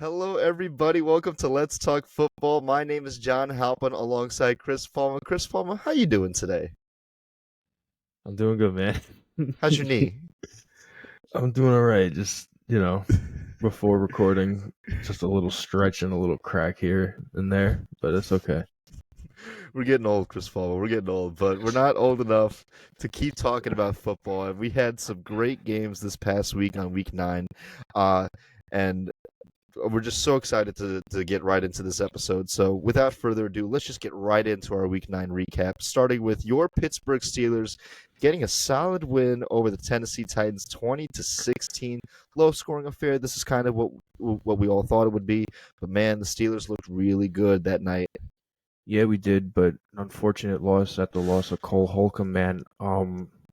Hello, everybody. Welcome to Let's Talk Football. My name is John Halpin alongside Chris Palmer. Chris Palmer, how you doing today? I'm doing good, man. How's your knee? I'm doing all right. Just, before recording, just a little stretch and a little crack here and there, but it's okay. We're getting old, Chris Palmer. We're getting old, but we're not old enough to keep talking about football. And we had some great games this past week on week 9. Uh, and we're just so excited to get right into this episode. So, without further ado, let's just get right into our Week 9 recap, starting with your Pittsburgh Steelers getting a solid win over the Tennessee Titans, 20-16. Low-scoring affair. This is kind of what we all thought it would be, but man, the Steelers looked really good that night. Yeah, we did, but an unfortunate loss at the loss of Cole Holcomb, man.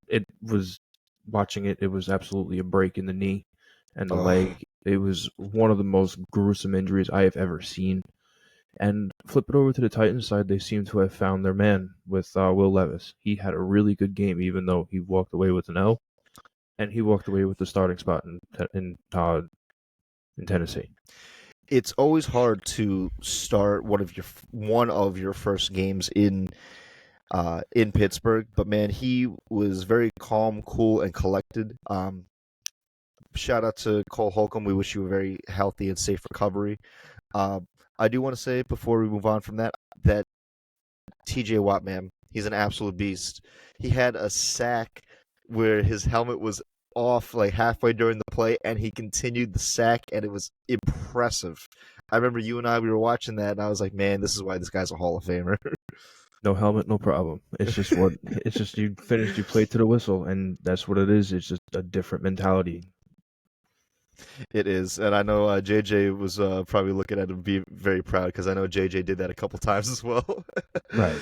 It was watching it. It was absolutely a break in the knee and the Oh, leg. It was one of the most gruesome injuries I have ever seen. And flip it over to the Titans side, they seem to have found their man with Will Levis. He had a really good game, even though he walked away with an L, and he walked away with the starting spot in Tennessee. it's always hard to start one of your first games in Pittsburgh, but man, he was very calm, cool, and collected. Shout out to Cole Holcomb. We wish you a very healthy and safe recovery. Uh, I do want to say before we move on from that TJ Watt, man, he's an absolute beast. He had a sack where his helmet was off like halfway during the play, and he continued the sack, and it was impressive. I remember you and I, we were watching that, and I was like, man, this is why this guy's a Hall of Famer. No helmet, no problem. It's just you finished, you played to the whistle, and that's what it is. It's just a different mentality. It is, and I know JJ was probably looking at him be very proud because I know JJ did that a couple times as well. Right.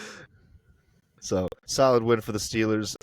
So solid win for the Steelers.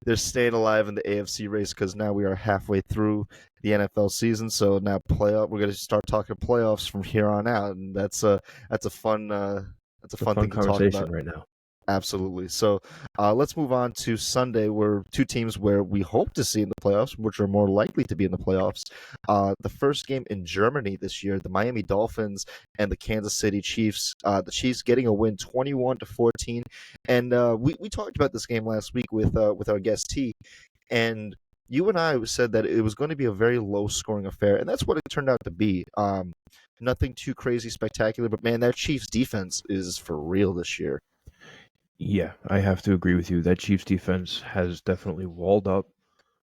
They're staying alive in the AFC race because now we are halfway through the NFL season. So now playoff, we're going to start talking playoffs from here on out, and that's a fun that's a It's a fun fun thing to talk conversation about. right now. Absolutely. So let's move on to Sunday, where two teams where we hope to see in the playoffs, which are more likely to be in the playoffs. The first game in Germany this year, the Miami Dolphins and the Kansas City Chiefs. The Chiefs getting a win, 21-14, and we talked about this game last week with our guest T, and you and I said that it was going to be a very low scoring affair, and that's what it turned out to be. Nothing too crazy spectacular, but man, that Chiefs defense is for real this year. Yeah, I have to agree with you. That Chiefs defense has definitely walled up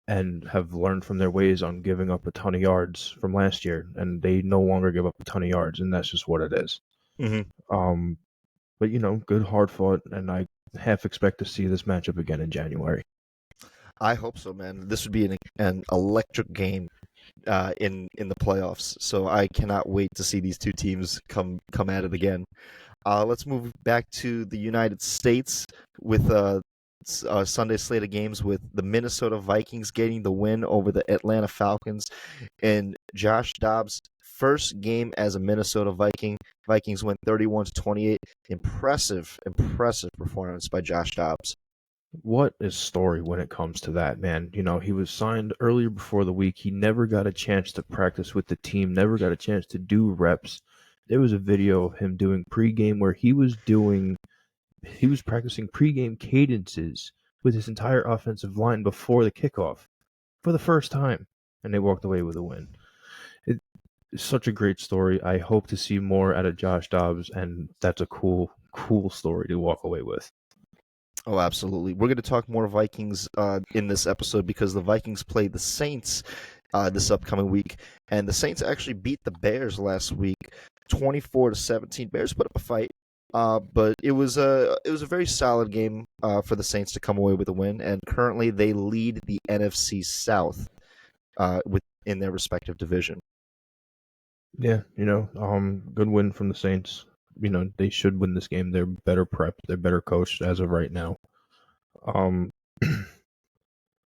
and have learned from their ways on giving up a ton of yards from last year, and they no longer give up a ton of yards, and that's just what it is. Mm-hmm. Um, but good, hard fought, and I half expect to see this matchup again in January. I hope so, man. This would be an electric game in the playoffs. So I cannot wait to see these two teams come at it again. Let's move back to the United States with Sunday slate of games with the Minnesota Vikings getting the win over the Atlanta Falcons and Josh Dobbs' first game as a Minnesota Viking. Vikings win 31-28. Impressive performance by Josh Dobbs. What a story when it comes to that, man. He was signed earlier before the week. He never got a chance to practice with the team, never got a chance to do reps. There was a video of him doing pregame where he was practicing pregame cadences with his entire offensive line before the kickoff for the first time, and they walked away with a win. It's such a great story. I hope to see more out of Josh Dobbs, and that's a cool story to walk away with. Oh, absolutely. We're going to talk more Vikings in this episode because the Vikings play the Saints this upcoming week, and the Saints actually beat the Bears last week, 24-17. Bears put up a fight, but it was a very solid game for the Saints to come away with a win, and currently they lead the NFC South within their respective division. Yeah, good win from the Saints. They should win this game. They're better prepped. They're better coached as of right now. Um,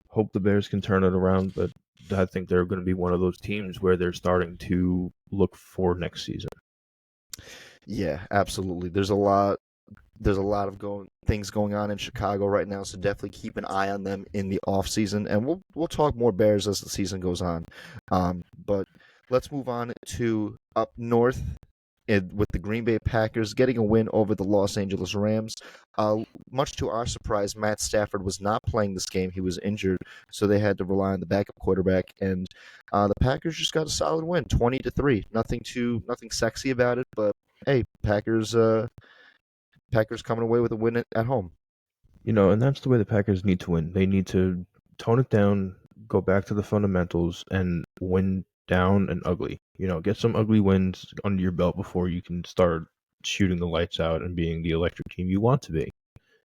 hope the Bears can turn it around, but I think they're going to be one of those teams where they're starting to look for next season. Yeah, absolutely. There's a lot of things going on in Chicago right now, so definitely keep an eye on them in the off season, and we'll talk more Bears as the season goes on. But Let's move on to up north with the Green Bay Packers getting a win over the Los Angeles Rams. Much to our surprise, Matt Stafford was not playing this game. He was injured, so they had to rely on the backup quarterback. And the Packers just got a solid win, 20-3. Nothing sexy about it, but hey, Packers coming away with a win at home. And that's the way the Packers need to win. They need to tone it down, go back to the fundamentals, and win down and ugly. Get some ugly wins under your belt before you can start shooting the lights out and being the electric team you want to be.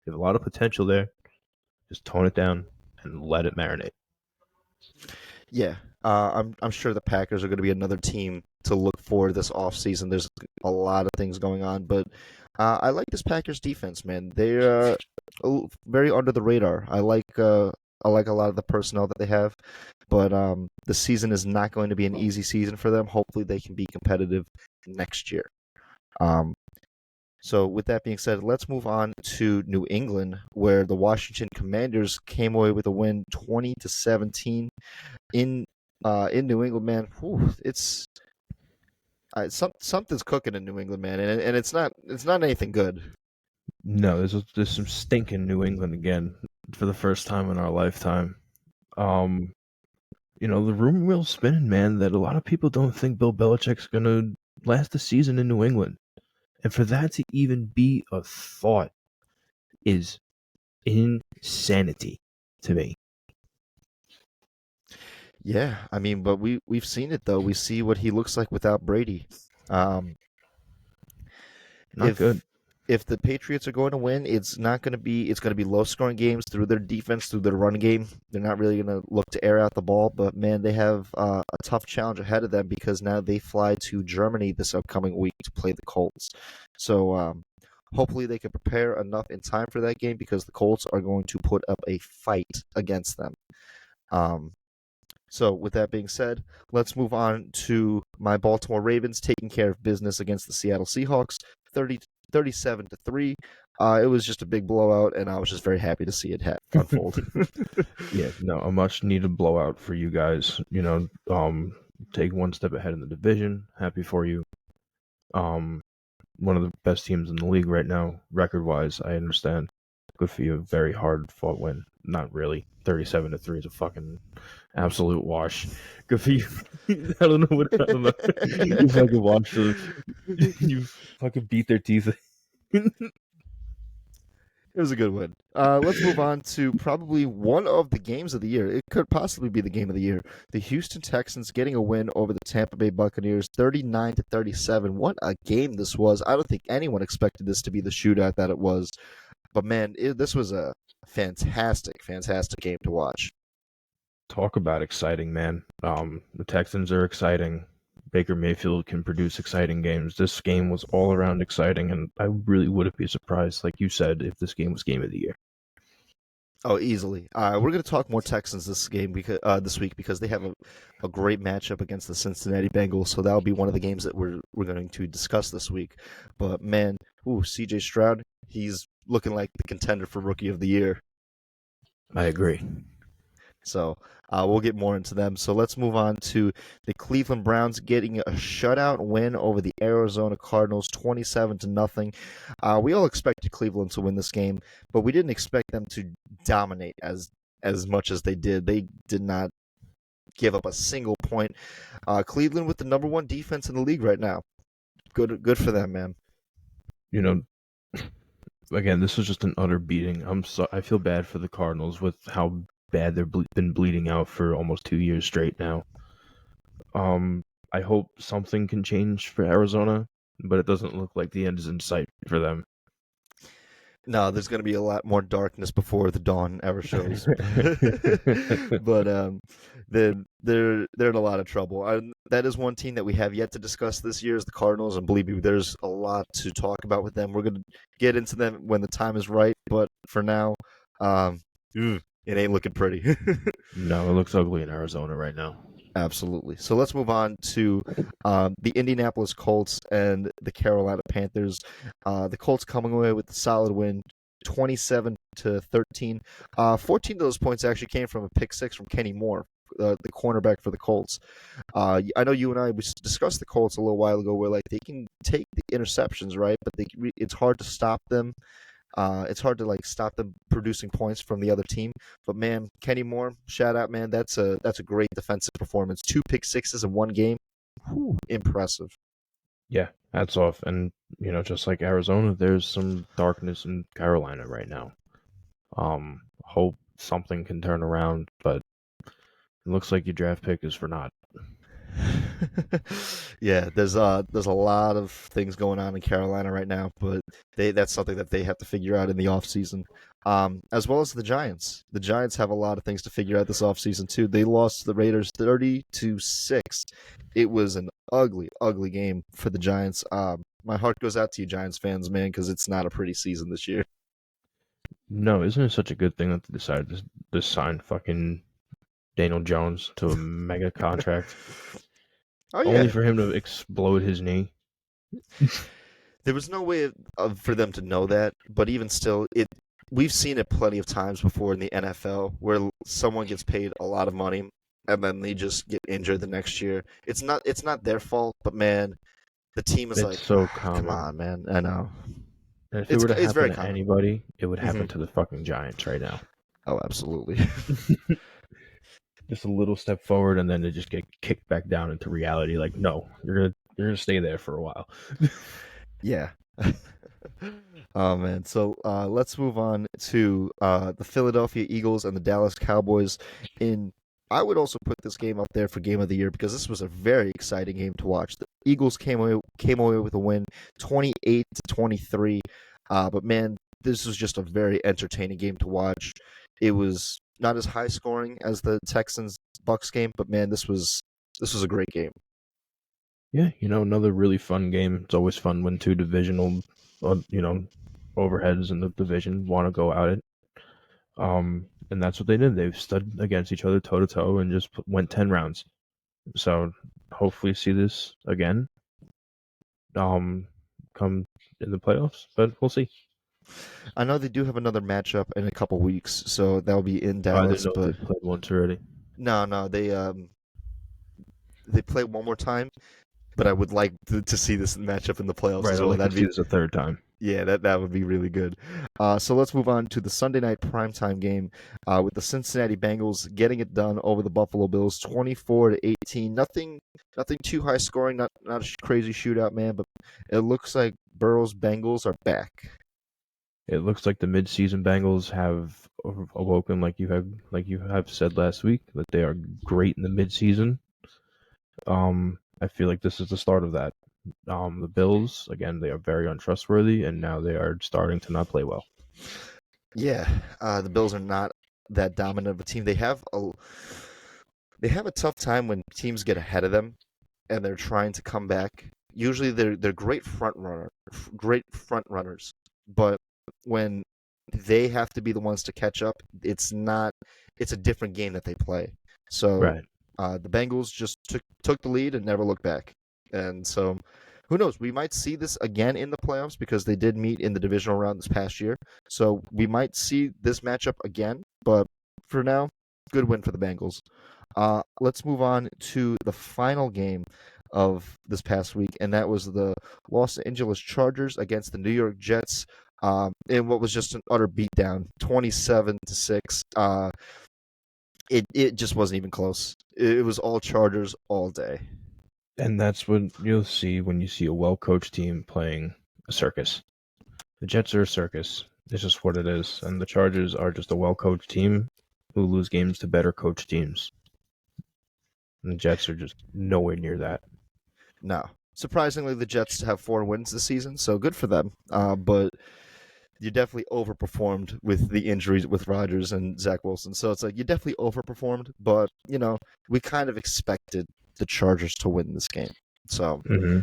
You have a lot of potential there. Just tone it down and let it marinate. Yeah, I'm sure the Packers are going to be another team to look for this offseason. There's a lot of things going on, but I like this Packers defense, man. They're very under the radar. I like a lot of the personnel that they have, but the season is not going to be an easy season for them. Hopefully, they can be competitive next year. Um, so, with that being said, let's move on to New England, where the Washington Commanders came away with a win, 20-17 in New England, man. Whew, it's something's cooking in New England, man, and it's not anything good. No, there's some stinking New England again for the first time in our lifetime. Um, the rumor mill's spinning, man, that a lot of people don't think Bill Belichick's gonna last the season in New England. And for that to even be a thought is insanity to me. Yeah, I mean, but we've seen it though. We see what he looks like without Brady. Um, Not good. if the Patriots are going to win, it's going to be low scoring games through their defense, through their run game. They're not really going to look to air out the ball, but man, they have a tough challenge ahead of them because now they fly to Germany this upcoming week to play the Colts. So hopefully they can prepare enough in time for that game because the Colts are going to put up a fight against them. Um, so, with that being said, let's move on to my Baltimore Ravens taking care of business against the Seattle Seahawks, 37-3. It was just a big blowout, and I was just very happy to see it unfold. Yeah, no, a much needed blowout for you guys. Take one step ahead in the division. Happy for you. One of the best teams in the league right now, record wise. I understand. Good for you. Very hard fought win. Not really. 37-3 is a fucking absolute wash. Good for you. I don't know. You fucking watched them. You fucking beat their teeth. It was a good win. Let's move on to probably one of the games of the year. It could possibly be the game of the year. The Houston Texans getting a win over the Tampa Bay Buccaneers, 39-37. What a game this was! I don't think anyone expected this to be the shootout that it was. But man, this was a fantastic, fantastic game to watch. Talk about exciting, man. The Texans are exciting. Baker Mayfield can produce exciting games. This game was all around exciting, and I really wouldn't be surprised, like you said, if this game was game of the year. Oh, easily. We're going to talk more Texans this week because they have a great matchup against the Cincinnati Bengals. So that'll be one of the games that we're going to discuss this week. But man, C.J. Stroud, he's looking like the contender for Rookie of the Year. I agree. So we'll get more into them. So let's move on to the Cleveland Browns getting a shutout win over the Arizona Cardinals, 27-0. We all expected Cleveland to win this game, but we didn't expect them to dominate as much as they did. They did not give up a single point. Cleveland with the number one defense in the league right now. Good for them, man. Again, this was just an utter beating. I feel bad for the Cardinals with how bad they've been bleeding out for almost 2 years straight now. I hope something can change for Arizona, but it doesn't look like the end is in sight for them. No, there's going to be a lot more darkness before the dawn ever shows. But they're in a lot of trouble. That is one team that we have yet to discuss this year is the Cardinals, and believe me, there's a lot to talk about with them. We're going to get into them when the time is right, but for now, it ain't looking pretty. No, it looks ugly in Arizona right now. Absolutely. So let's move on to the Indianapolis Colts and the Carolina Panthers. The Colts coming away with a solid win, 27-13. 14 of those points actually came from a pick six from Kenny Moore. the cornerback for the Colts. I know you and I we discussed the Colts a little while ago, where like they can take the interceptions, right? But it's hard to stop them. It's hard to like stop them producing points from the other team. But man, Kenny Moore, shout out, man. That's a great defensive performance. 2 pick sixes in one game. Whew, impressive. Yeah, hats off. And, just like Arizona, there's some darkness in Carolina right now. Hope something can turn around, but it looks like your draft pick is for naught. Yeah, there's a lot of things going on in Carolina right now, but that's something that they have to figure out in the offseason. As well as the Giants. The Giants have a lot of things to figure out this offseason too. They lost to the Raiders 30-6. It was an ugly, ugly game for the Giants. My heart goes out to you, Giants fans, man, because it's not a pretty season this year. No, isn't it such a good thing that they decided to sign fucking Daniel Jones to a mega contract? Oh Only yeah, for him to explode his knee. there was no way for them to know that, but even still, we've seen it plenty of times before in the NFL where someone gets paid a lot of money and then they just get injured the next year. It's not their fault, but man, the team is It's like, so come common. on, man. I know. And if it It's were to it's happen very to common. anybody, it would Hmm. happen to the fucking Giants right now. Oh, absolutely. Just a little step forward, and then they just get kicked back down into reality. Like, no, you're gonna stay there for a while. Yeah. Oh man. So let's move on to the Philadelphia Eagles and the Dallas Cowboys. In I would also put this game up there for game of the year because this was a very exciting game to watch. The Eagles came away with a win, 28-23. But man, this was just a very entertaining game to watch. It was not as high scoring as the Texans Bucks game, but man, this was a great game. Yeah, another really fun game. It's always fun when two divisional, overheads in the division want to go at it. And that's what they did. They stood against each other toe to toe and just went 10 rounds. So hopefully see this again. Come in the playoffs, but we'll see. I know they do have another matchup in a couple weeks, so that'll be in I didn't Dallas. know if they But played once already. no, no, they play one more time. But I would like to see this matchup in the playoffs Right, as I'd well. like to That'd see be this a third time. Yeah, that would be really good. So let's move on to the Sunday night primetime game with the Cincinnati Bengals getting it done over the Buffalo Bills, 24-18. Nothing too high scoring, not a crazy shootout, man. But it looks like Burrow's Bengals are back. It looks like the midseason Bengals have awoken, like you have said last week, that they are great in the midseason. I feel like this is the start of that. The Bills, again, they are very untrustworthy, and now they are starting to not play well. Yeah, the Bills are not that dominant of a team. They have a tough time when teams get ahead of them and they're trying to come back. Usually they're great front runners, but when they have to be the ones to catch up, it's a different game that they play. So Right. the Bengals just took the lead and never looked back. And so who knows? We might see this again in the playoffs because they did meet in the divisional round this past year. So we might see this matchup again, but for now, good win for the Bengals. Let's move on to the final game of this past week, and that was the Los Angeles Chargers against the New York Jets. In what was just an utter beatdown, 27-6. It just wasn't even close. It was all Chargers all day. And that's what you'll see when you see a well-coached team playing a circus. The Jets are a circus. It's just what it is. And the Chargers are just a well-coached team who lose games to better coached teams. And the Jets are just nowhere near that. No. Surprisingly, the Jets have 4 wins this season, so good for them. But you definitely overperformed with the injuries with Rodgers and Zach Wilson. So it's like you definitely overperformed, but we kind of expected the Chargers to win this game. So, Mm-hmm.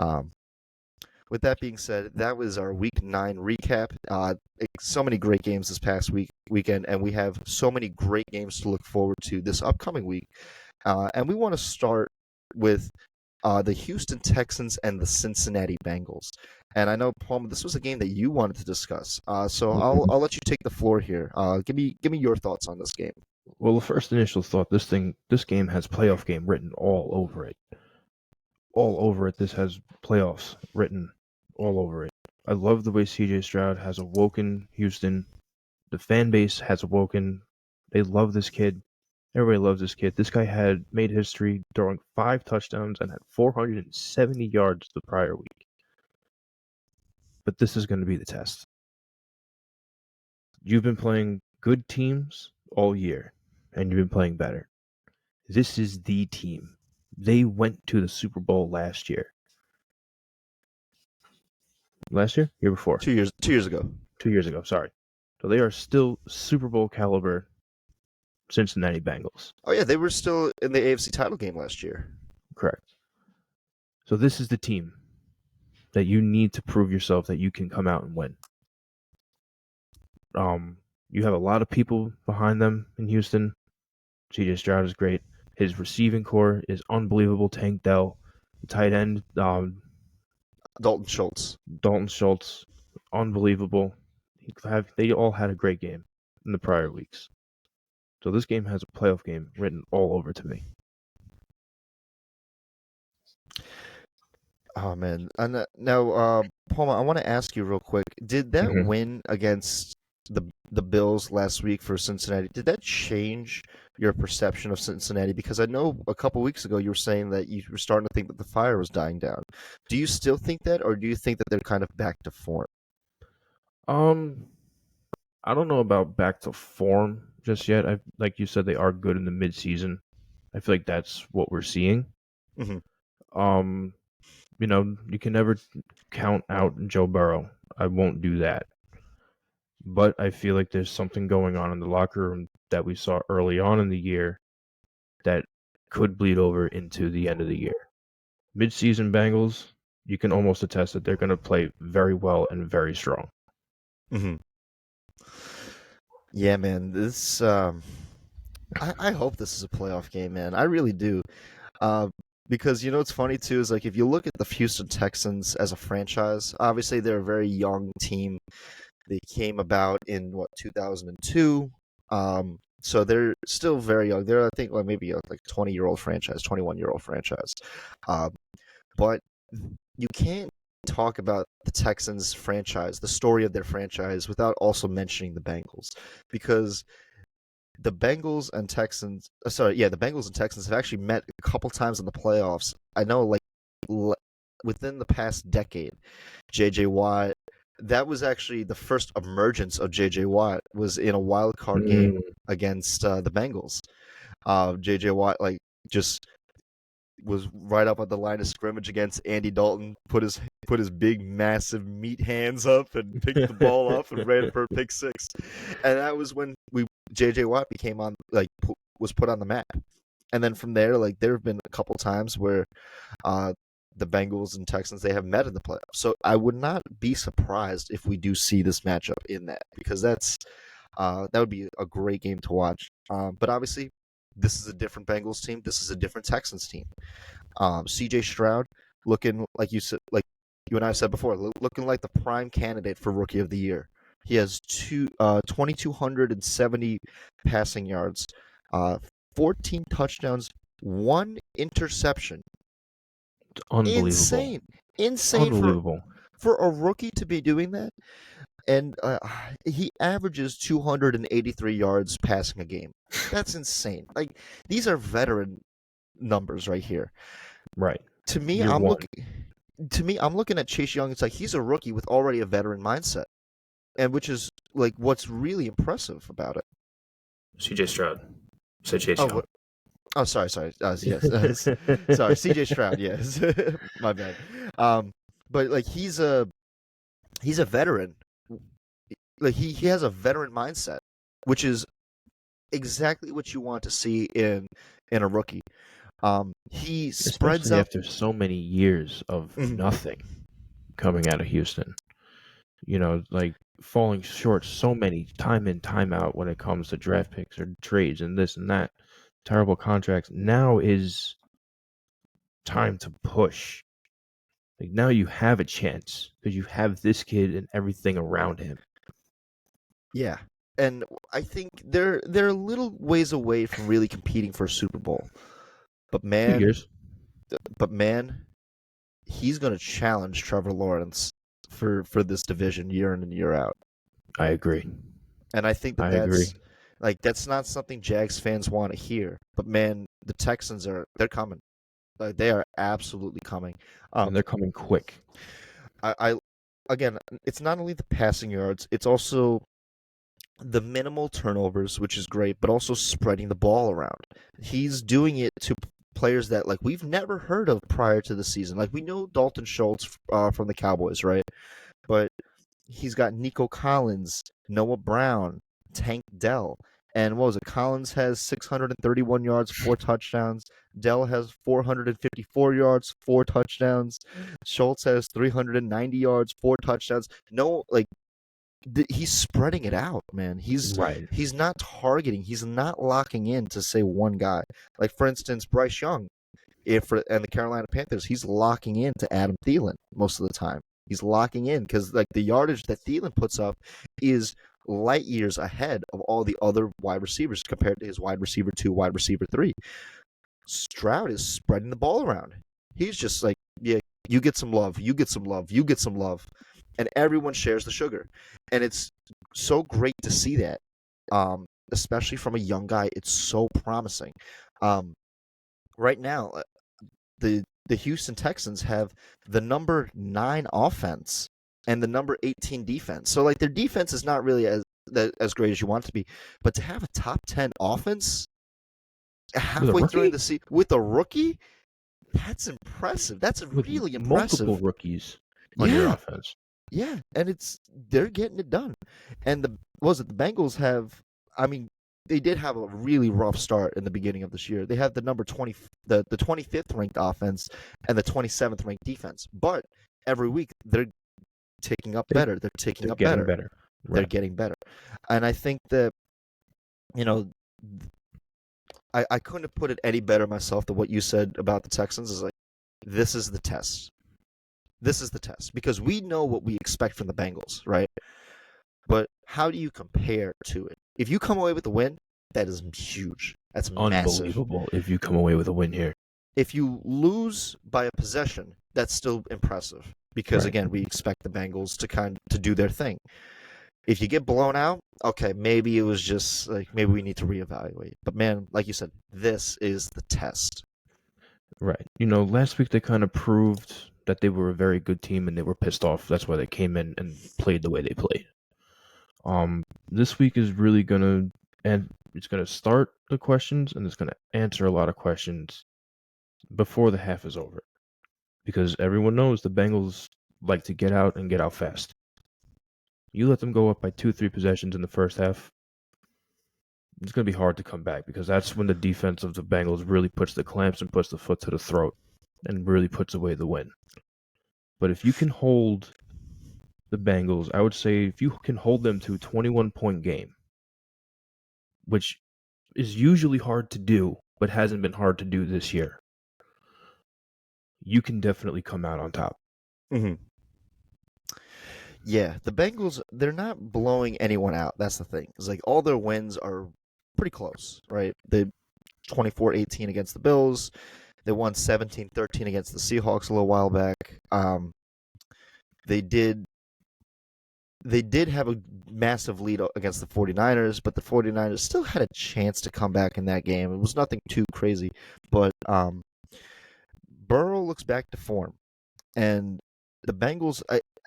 um, with that being said, that was our Week 9 recap. So many great games this past weekend, and we have so many great games to look forward to this upcoming week. And we want to start with the Houston Texans and the Cincinnati Bengals. And I know, Palmer, this was a game that you wanted to discuss. So I'll let you take the floor here. Give me your thoughts on this game. Well, the first initial thought, this game has playoff game written all over it. All over it. This has playoffs written all over it. I love the way CJ Stroud has awoken Houston. The fan base has awoken. They love this kid. Everybody loves this kid. This guy had made history throwing 5 touchdowns and had 470 yards the prior week. But this is going to be the test. You've been playing good teams all year, and you've been playing better. This is the team. They went to the Super Bowl last year. Last year? Year before. 2 years ago. 2 years ago, sorry. So they are still Super Bowl caliber Cincinnati Bengals. Oh yeah, they were still in the AFC title game last year. Correct. So this is the team that you need to prove yourself that you can come out and win. You have a lot of people behind them in Houston. CJ Stroud is great. His receiving core is unbelievable. Tank Dell, the tight end, Dalton Schultz. Dalton Schultz, unbelievable. They all had a great game in the prior weeks. So this game has a playoff game written all over to me. Oh man! And now, Palma, I want to ask you real quick: did that Mhm. win against the Bills last week for Cincinnati? Did that change your perception of Cincinnati? Because I know a couple weeks ago you were saying that you were starting to think that the fire was dying down. Do you still think that, or do you think that they're kind of back to form? Um, I don't know about back to form just yet. Like you said, they are good in the midseason. I feel like that's what we're seeing. Hmm. Um, you can never count out Joe Burrow. I won't do that. But I feel like there's something going on in the locker room that we saw early on in the year that could bleed over into the end of the year. Midseason Bengals, you can almost attest that they're going to play very well and very strong. Hmm. Yeah, man. This I hope this is a playoff game, man. I really do. Uh, because it's funny too is like if you look at the Houston Texans as a franchise, obviously they're a very young team. They came about in what 2002. So they're still very young. They're I think like maybe a like 20-year-old franchise, 21-year-old franchise. Um, but you can't talk about the Texans franchise, the story of their franchise, without also mentioning the Bengals, because the Bengals and Texans, the Bengals and Texans have actually met a couple times in the playoffs. I know, like within the past decade, JJ Watt. That was actually the first emergence of JJ Watt was in a wild card game Mm, against the Bengals. JJ Watt just was right up on the line of scrimmage against Andy Dalton, put his big massive meat hands up and picked the ball up and ran for a pick six. And that was when JJ Watt became on was put on the map. And then from there, like there have been a couple times where uh the Bengals and Texans they have met in the playoffs. So I would not be surprised if we do see this matchup in that because that would be a great game to watch. But obviously, this is a different Bengals team. This is a different Texans team. CJ Stroud looking like you said, like you and I said before, looking like the prime candidate for Rookie of the Year. He has 2,270 passing yards, uh, 14 touchdowns, one interception. unbelievable. Insane, insane Unbelievable. for a rookie to be doing that. And he averages 283 yards passing a game. That's insane. Like these are veteran numbers right here. Right. To me, Year I'm one. looking. To me, I'm looking at Chase Young. It's like he's a rookie with already a veteran mindset, and which is like what's really impressive about it. CJ Stroud. Said Chase Oh, Young. oh, sorry. Yes, sorry, C.J. Stroud. Yes, my bad. But like he's a veteran. Like he has a veteran mindset, which is exactly what you want to see in a rookie. He spreads Especially out. after so many years of Mhm. nothing coming out of Houston. Like falling short so many time in, time out when it comes to draft picks or trades and this and that. Terrible contracts. Now is time to push. Like now you have a chance because you have this kid and everything around him. Yeah, and I think they're a little ways away from really competing for a Super Bowl. But Few man, years. but man, he's going to challenge Trevor Lawrence for this division year in and year out. I agree. And I think that I agree. that's not something Jags fans want to hear. But man, the Texans they're coming. Like, they are absolutely coming. And they're coming quick. I again, it's not only the passing yards, it's also the minimal turnovers, which is great, but also spreading the ball around. He's doing it to players that like we've never heard of prior to the season. Like we know Dalton Schultz from the Cowboys, right? But he's got Nico Collins, Noah Brown, Tank Dell. And what was it? Collins has 631 yards, 4 touchdowns. Dell has 454 yards, 4 touchdowns. Schultz has 390 yards, 4 touchdowns. No, like he's spreading it out, man. Right. He's not targeting. He's not locking in to say one guy. Like for instance, Bryce Young, and the Carolina Panthers, he's locking in to Adam Thielen most of the time. He's locking in because like the yardage that Thielen puts up is light years ahead of all the other wide receivers compared to his wide receiver 2, wide receiver 3. Stroud is spreading the ball around. He's just like, yeah, you get some love, you get some love, you get some love, and everyone shares the sugar. And it's so great to see that, especially from a young guy. It's so promising. Right now, the Houston Texans have the number 9 offense and the number 18 defense. So like their defense is not really as great as you want it to be, but to have a top 10 offense halfway through the season with a rookie, that's impressive. That's really impressive. Multiple rookies on your offense. Yeah, and they're getting it done. And the Bengals have, I mean, they did have a really rough start in the beginning of this year. They have the number 20 the 25th ranked offense and the 27th ranked defense. But every week they're ticking up better. They're ticking up better. Better. Right. They're getting better. And I think that I couldn't have put it any better myself than what you said about the Texans. Is like, this is the test. This is the test because we know what we expect from the Bengals, right? But how do you compare to it? If you come away with a win, that is huge. That's unbelievable. Massive. If you come away with a win here. If you lose by a possession, that's still impressive because again, we expect the Bengals to do their thing. If you get blown out, okay, maybe it was just like maybe we need to reevaluate. But man, like you said, this is the test. Right. Last week they kind of proved that they were a very good team and they were pissed off. That's why they came in and played the way they played. This week is really it's gonna start the questions and it's gonna answer a lot of questions before the half is over. Because everyone knows the Bengals like to get out and get out fast. You let them go up by 2-3 possessions in the first half, it's going to be hard to come back because that's when the defense of the Bengals really puts the clamps and puts the foot to the throat and really puts away the win. But if you can hold the Bengals, I would say if you can hold them to a 21-point game, which is usually hard to do, but hasn't been hard to do this year, you can definitely come out on top. Mm-hmm. Yeah, the Bengals, they're not blowing anyone out. That's the thing. It's like all their wins are pretty close, right? They 24-18 against the Bills. They won 17-13 against the Seahawks a little while back. They did have a massive lead against the 49ers, but the 49ers still had a chance to come back in that game. It was nothing too crazy, but Burrow looks back to form. And the Bengals,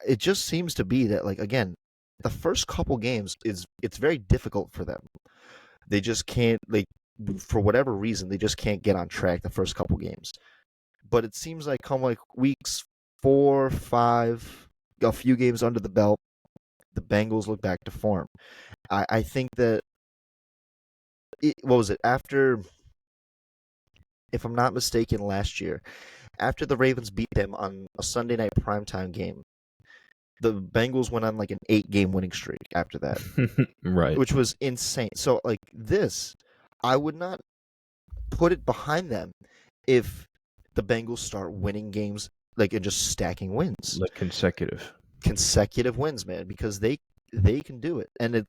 it just seems to be that, like, again, the first couple games it's very difficult for them. They just can't, like, for whatever reason, they just can't get on track the first couple games. But it seems like come like weeks 4, 5, a few games under the belt, the Bengals look back to form. I think that what was it after? If I'm not mistaken, last year, after the Ravens beat them on a Sunday night primetime game, the Bengals went on like an 8-game winning streak after that, right? Which was insane. So like this, I would not put it behind them if the Bengals start winning games like and just stacking wins, like consecutive wins, man, because they can do it. And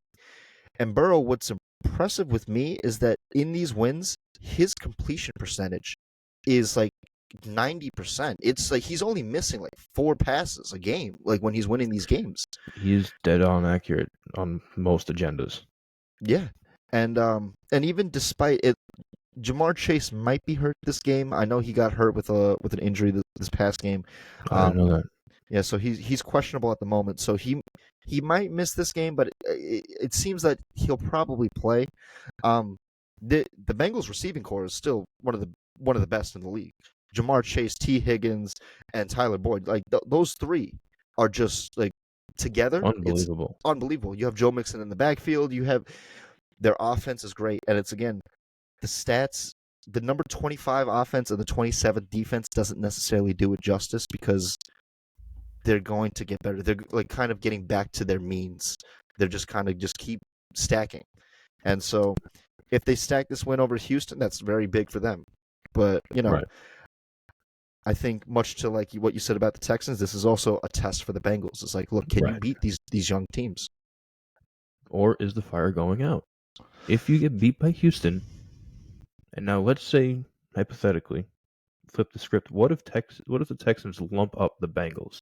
And Burrow, what's impressive with me is that in these wins, his completion percentage is like 90%. It's like he's only missing like 4 passes a game, like when he's winning these games. He's dead on accurate on most agendas. Yeah. And even despite it, Jamar Chase might be hurt this game. I know he got hurt with an injury this past game. I didn't know that. Yeah, so he's questionable at the moment. So he might miss this game, but it seems that he'll probably play. Um, the Bengals receiving core is still one of the best in the league. Jamar Chase, T. Higgins, and Tyler Boyd, like those three are just like together. It's Unbelievable. unbelievable. You have Joe Mixon in the backfield. You have their offense is great, and it's again the stats. The number 25 offense and the 27th defense doesn't necessarily do it justice because they're going to get better. They're like kind of getting back to their means. They're just kind of just keep stacking. And so if they stack this win over Houston, that's very big for them. But, Right. I think much to like what you said about the Texans, this is also a test for the Bengals. It's like, look, can you Right. beat these young teams? Or is the fire going out? If you get beat by Houston, and now let's say hypothetically, flip the script. What if the Texans lump up the Bengals?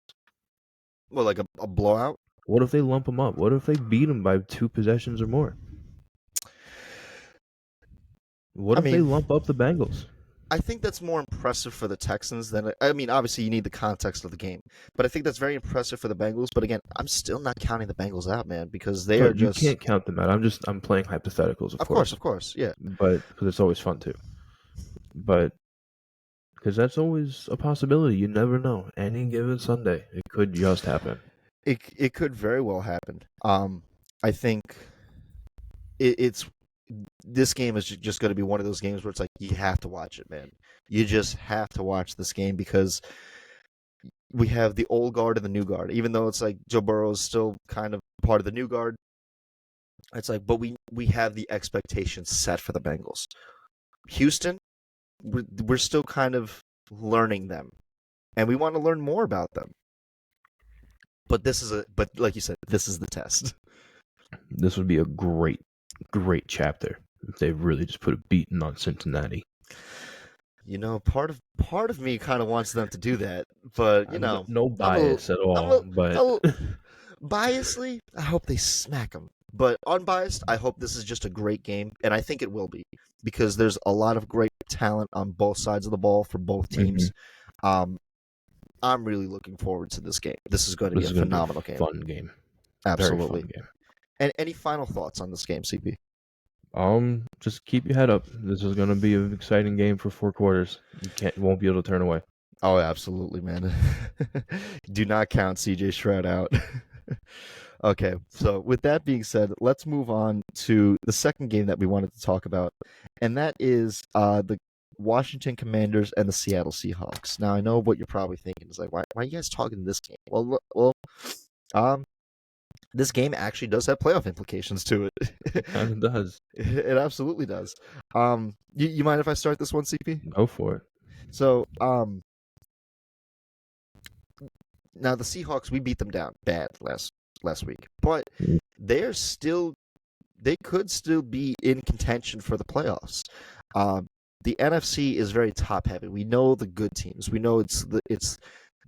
Well, like a blowout? What if they lump them up? What if they beat them by 2 possessions or more? What I if they mean, lump up the Bengals? I think that's more impressive for the Texans than I mean, obviously you need the context of the game, but I think that's very impressive for the Bengals. But again, I'm still not counting the Bengals out, man, because they are Right, you just can't count them out. I'm playing hypotheticals, of course, yeah. but because it's always fun too. But because that's always a possibility. You never know. Any given Sunday, it could just happen. It could very well happen. I think it's this game is just going to be one of those games where it's like you have to watch it, man. You just have to watch this game because we have the old guard and the new guard. Even though it's like Joe Burrow is still kind of part of the new guard, it's like, but we have the expectations set for the Bengals. Houston, we're still kind of learning them, and we want to learn more about them. But like you said, this is the test. This would be a great chapter if they really just put a beating on Cincinnati. Part of me kind of wants them to do that, but No bias at all, but biasly, I hope they smack them. But unbiased, I hope this is just a great game, and I think it will be because there's a lot of great talent on both sides of the ball for both teams. I'm really looking forward to this game. This is going to be a phenomenal game. Fun game. Absolutely. Very fun game. And any final thoughts on this game, CP? Just keep your head up. This is going to be an exciting game for 4 quarters. You won't be able to turn away. Oh, absolutely, man. Do not count CJ Stroud out. Okay, so with that being said, let's move on to the second game that we wanted to talk about, and that is the Washington Commanders and the Seattle Seahawks. Now, I know what you're probably thinking is like, why are you guys talking this game? Well, this game actually does have playoff implications to it. It kind of does. It absolutely does. You mind if I start this one, CP? Go for it. So, now the Seahawks, we beat them down bad last week, but they could still be in contention for the playoffs. The NFC is very top heavy. We know the good teams. We know it's the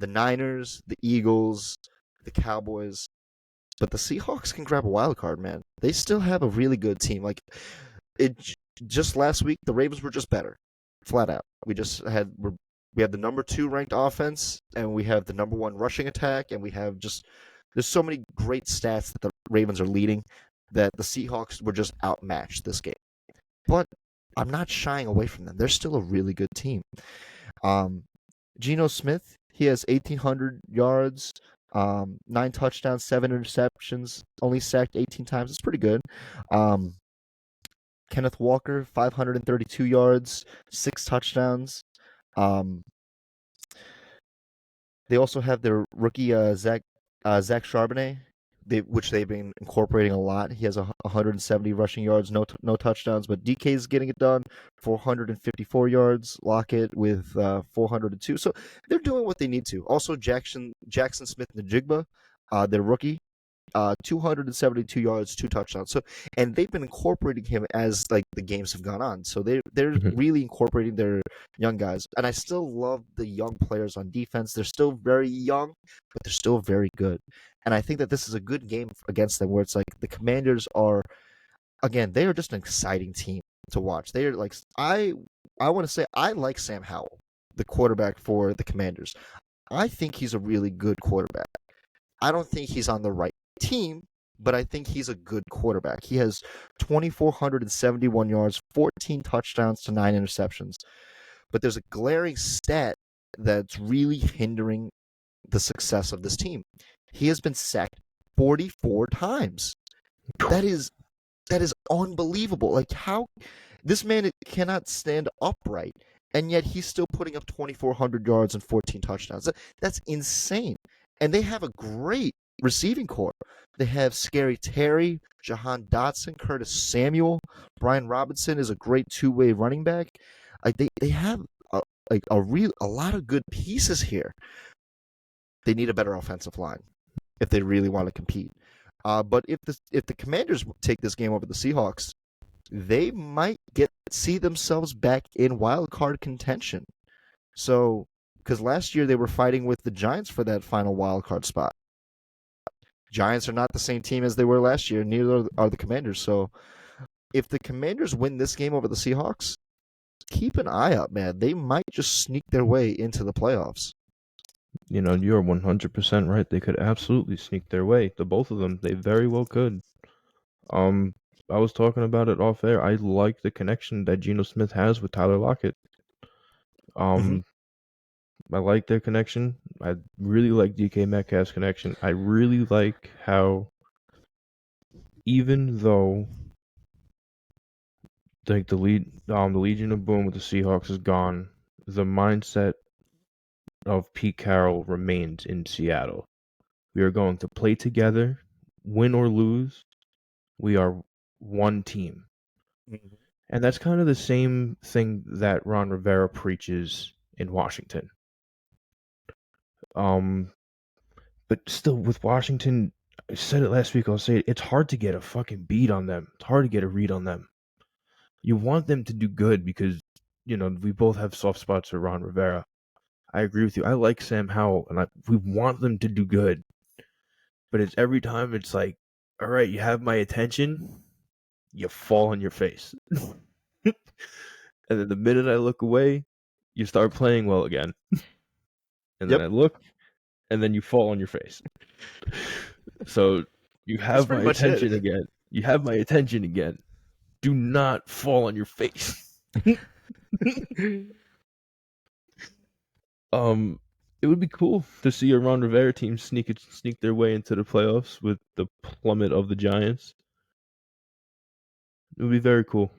Niners, the Eagles, the Cowboys, but the Seahawks can grab a wild card, man. They still have a really good team. Like just last week, the Ravens were just better, flat out. We have the number 2 ranked offense, and we have the number 1 rushing attack, and there's so many great stats that the Ravens are leading that the Seahawks were just outmatched this game. But I'm not shying away from them. They're still a really good team. Geno Smith, he has 1,800 yards, 9 touchdowns, 7 interceptions, only sacked 18 times. It's pretty good. Kenneth Walker, 532 yards, 6 touchdowns. They also have their rookie Zach Charbonnet, which they've been incorporating a lot. He has 170 rushing yards, no touchdowns, but DK's getting it done, 454 yards. Lockett with 402. So they're doing what they need to. Also, Jackson Smith-Njigba, their rookie, 272 yards, 2 touchdowns. So, and they've been incorporating him as like the games have gone on. So they're Mhm. really incorporating their young guys. And I still love the young players on defense. They're still very young, but they're still very good. And I think that this is a good game against them, where it's like the Commanders are, again, they are just an exciting team to watch. They are like, I want to say I like Sam Howell, the quarterback for the Commanders. I think he's a really good quarterback. I don't think he's on the right team, but I think he's a good quarterback. He has 2,471 yards, 14 touchdowns to 9 interceptions. But there's a glaring stat that's really hindering the success of this team. He has been sacked 44 times. That is unbelievable. Like, how this man cannot stand upright, and yet he's still putting up 2,400 yards and 14 touchdowns. That's insane. And they have a great receiving core. They have Scary Terry, Jahan Dotson, Curtis Samuel, Brian Robinson is a great two-way running back. Like, they have a lot of good pieces here. They need a better offensive line if they really want to compete. But if the Commanders take this game over the Seahawks, they might see themselves back in wild card contention. So, because last year they were fighting with the Giants for that final wild card spot. Giants are not the same team as they were last year. Neither are the Commanders. So, if the Commanders win this game over the Seahawks, keep an eye out, man. They might just sneak their way into the playoffs. You know, you're 100% right. They could absolutely sneak their way. The both of them, they very well could. Um, I was talking about it off air. I like the connection that Geno Smith has with Tyler Lockett. Mm-hmm. I like their connection. I really like DK Metcalf's connection. I really like how, even though like the Legion of Boom with the Seahawks is gone, the mindset of Pete Carroll remains in Seattle. We are going to play together, win or lose. We are one team. Mm-hmm. And that's kind of the same thing that Ron Rivera preaches in Washington. But still, with Washington, I said it last week, I'll say it, it's hard to get a fucking beat on them. It's hard to get a read on them. You want them to do good because, you know, we both have soft spots for Ron Rivera. I agree with you. I like Sam Howell, and we want them to do good. But it's every time it's like, all right, you have my attention, you fall on your face. And then the minute I look away, you start playing well again. And then Yep, I look, and then you fall on your face. So you that's have my pretty much it. attention again. You have my attention again. Do not fall on your face. It would be cool to see a Ron Rivera team sneak their way into the playoffs with the plummet of the Giants. It would be very cool.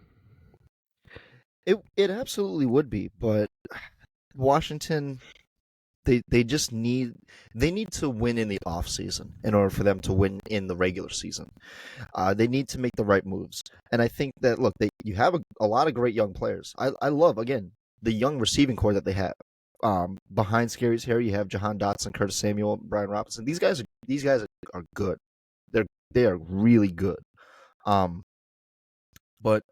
It absolutely would be, but Washington, they just need to win in the off season in order for them to win in the regular season. They need to make the right moves, and I think that look, you have a lot of great young players. I love, again, the young receiving core that they have. Behind Scary's hair, you have Jahan Dotson, Curtis Samuel, Brian Robinson. These guys are good. They are really good. Um, but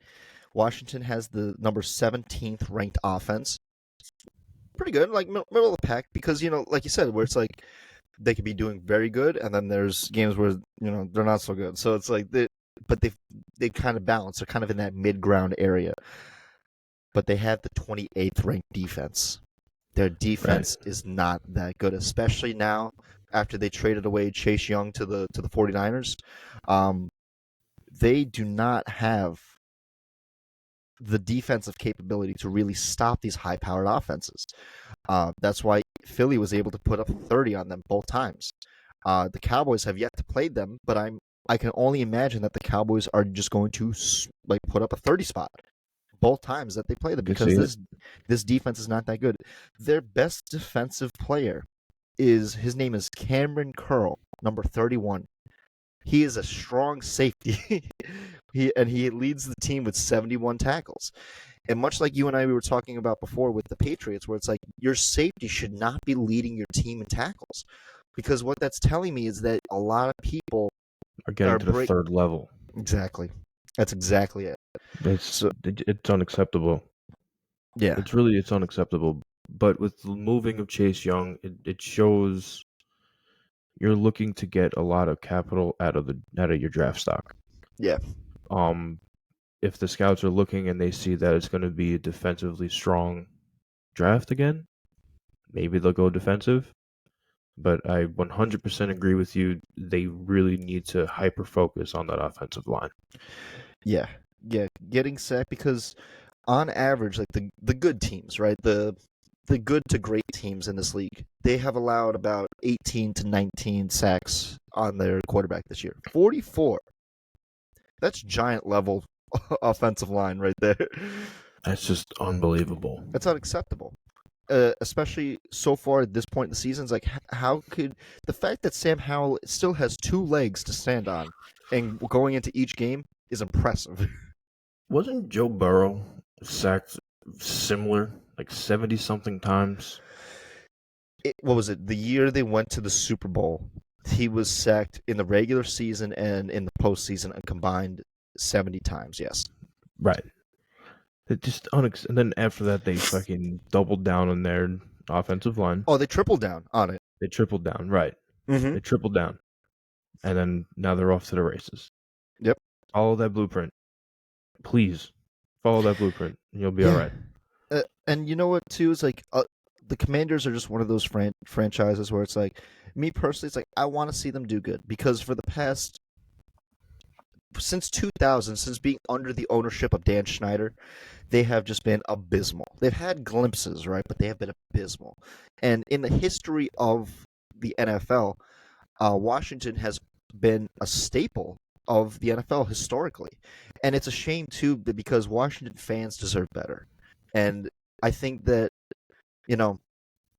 Washington has the number 17th ranked offense. Pretty good, like middle of the pack, because like you said, where it's like they could be doing very good, and then there's games where they're not so good. So it's like they kind of balance. They're kind of in that mid ground area, but they have the 28th ranked defense. Their Right. defense is not that good, especially now after they traded away Chase Young to the 49ers. Um, they do not have the defensive capability to really stop these high-powered offenses. That's why Philly was able to put up 30 on them both times. The Cowboys have yet to play them, but I can only imagine that the Cowboys are just going to put up a 30 spot both times that they play them, I can see because it. this defense is not that good. Their best defensive player his name is Cameron Curl, number 31. He is a strong safety. he leads the team with 71 tackles. And much like you and I we were talking about before with the Patriots, where it's like your safety should not be leading your team in tackles. Because what that's telling me is that a lot of people are getting Or to the break third level. exactly. That's exactly it. It's So it's unacceptable. yeah, It's unacceptable. But with the moving of Chase Young, it shows you're looking to get a lot of capital out of your draft stock. yeah, Um, if the scouts are looking and they see that it's going to be a defensively strong draft again, maybe they'll go defensive. But I 100% agree with you. They really need to hyper focus on that offensive line. yeah, yeah. Getting sacked because on average, like the good teams, right? The good to great teams in this league, they have allowed about 18 to 19 sacks on their quarterback this year. 44. That's giant level offensive line right there. That's just unbelievable. That's unacceptable. Especially so far at this point in the season, it's like how could the fact that Sam Howell still has two legs to stand on and going into each game is impressive. Wasn't Joe Burrow sacked similar, like 70 something times? What was it? The year they went to the Super Bowl, he was sacked in the regular season and in the postseason a combined 70 times. Yes. Right. It just and then after that they fucking doubled down on their offensive line. Oh, they tripled down on it. They tripled down, right. Mm-hmm. They tripled down. And then now they're off to the races. Yep. Follow that blueprint. Please follow that blueprint and you'll be all Yeah. right. And you know what, too? Is like the Commanders are just one of those franchises where it's like, me personally, it's like I want to see them do good because for the past since 2000, since being under the ownership of Dan Schneider, they have just been abysmal. They've had glimpses, right, but they have been abysmal. And in the history of the NFL, Washington has been a staple of the NFL historically, and it's a shame too because Washington fans deserve better. And I think that you know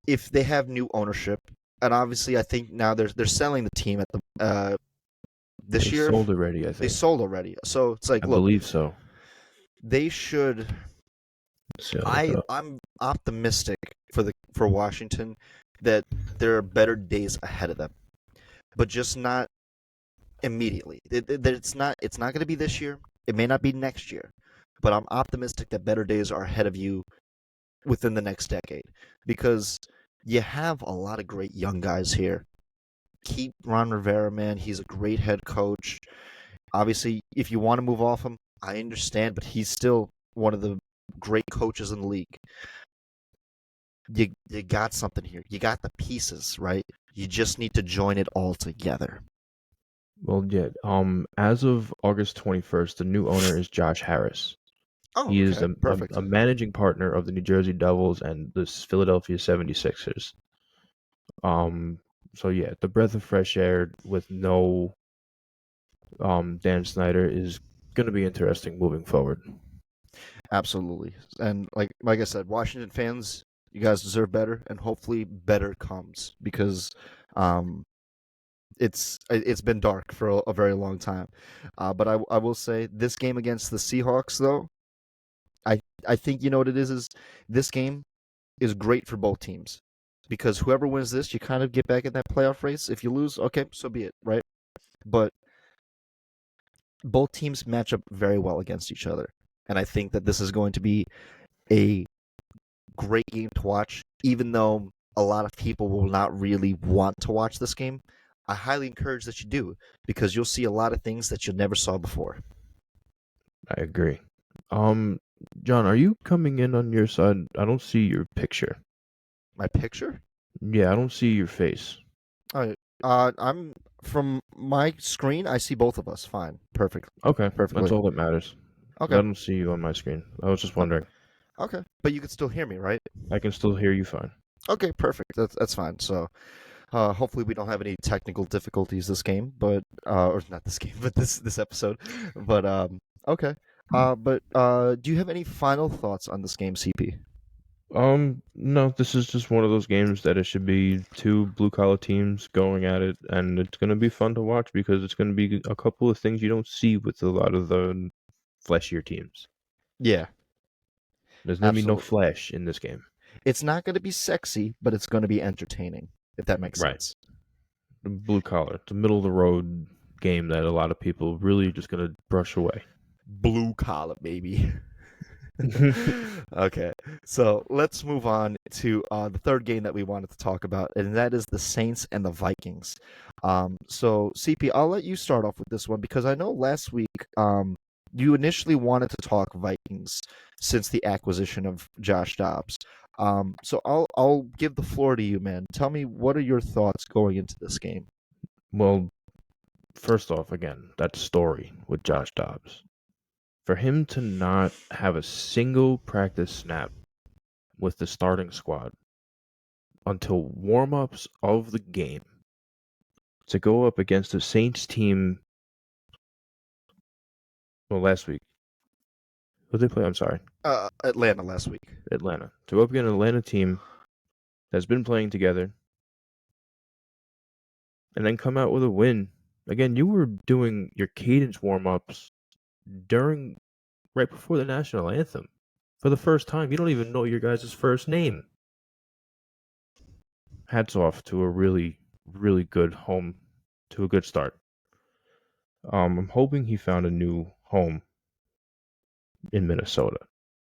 if they have new ownership, and obviously I think now they're selling the team at the this They year. sold already, I They think. sold already, so it's like, I look, believe so. they should. Let's see, I'll look it up. I'm optimistic for Washington that there are better days ahead of them, but just not immediately. It's not going to be this year. It may not be next year, but I'm optimistic that better days are ahead of you within the next decade because you have a lot of great young guys here. Keep Ron Rivera, man. He's a great head coach. Obviously, if you want to move off him, I understand, but he's still one of the great coaches in the league. You got something here. You got the pieces, right? You just need to join it all together. Well, yeah. As of August 21st, the new owner is Josh Harris. Oh, He is okay. a, a, Perfect. a managing partner of the New Jersey Devils and the Philadelphia 76ers. Um, so yeah, the breath of fresh air with no Dan Snyder is going to be interesting moving forward. Absolutely. And like I said, Washington fans, you guys deserve better, and hopefully better comes because um, it's been dark for a very long time. But I will say this game against the Seahawks though, I I think you know what it is this game is great for both teams because whoever wins this, you kind of get back in that playoff race. If you lose, okay, so be it, right? But both teams match up very well against each other, and I think that this is going to be a great game to watch, even though a lot of people will not really want to watch this game. I highly encourage that you do because you'll see a lot of things that you never saw before. I agree. Um, John, are you coming in on your side? I don't see your picture. My picture? Yeah, I don't see your face. I'm from my screen. I see both of us. Fine, perfect, Okay, that's perfectly. all that matters. I Okay, don't see you on my screen. I was just wondering. okay, but you can still hear me, right? I can still hear you fine. Okay, perfect. That's fine. So, hopefully we don't have any technical difficulties this game, but or not this game, but this episode. But okay. But do you have any final thoughts on this game, CP? No, this is just one of those games that it should be two blue collar teams going at it, and it's gonna be fun to watch because it's gonna be a couple of things you don't see with a lot of the fleshier teams. Yeah, There's gonna be no absolutely. flash in this game. It's not going to be sexy, but it's going to be entertaining, if that makes Right. sense. The blue collar, the middle of the road game that a lot of people really are just going to brush away. Blue collar, baby. Okay, so let's move on to the third game that we wanted to talk about, and that is the Saints and the Vikings. So CP, I'll let you start off with this one because I know last week you initially wanted to talk Vikings since the acquisition of Josh Dobbs. So I'll give the floor to you, man. Tell me, what are your thoughts going into this game? Well, first off, again, that story with Josh Dobbs. For him to not have a single practice snap with the starting squad until warm-ups of the game to go up against the Saints team, well, last week. Who did they play? I'm sorry. Atlanta last week. Atlanta. To go up against an Atlanta team that's been playing together and then come out with a win. Again, you were doing your cadence warm-ups right before the national anthem. For the first time, you don't even know your guys' first name. Hats off to a really, really good home, to a good start. I'm hoping he found a new home in Minnesota.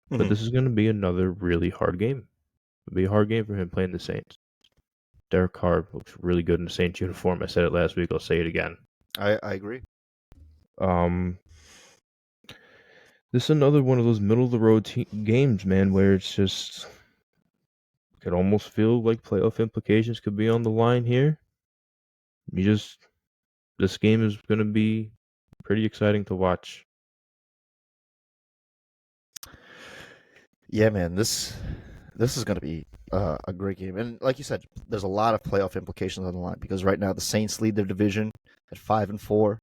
But this is going to be another really hard game. It'll be a hard game for him playing the Saints. Derek Carr looks really good in the Saints uniform. I said it last week. I'll say it again. I agree. This is another one of those middle-of-the-road games, man, where it's just could almost feel like playoff implications could be on the line here. This game is going to be pretty exciting to watch. Yeah, man, this is going to be a great game, and like you said, there's a lot of playoff implications on the line because right now the Saints lead their division at 5-4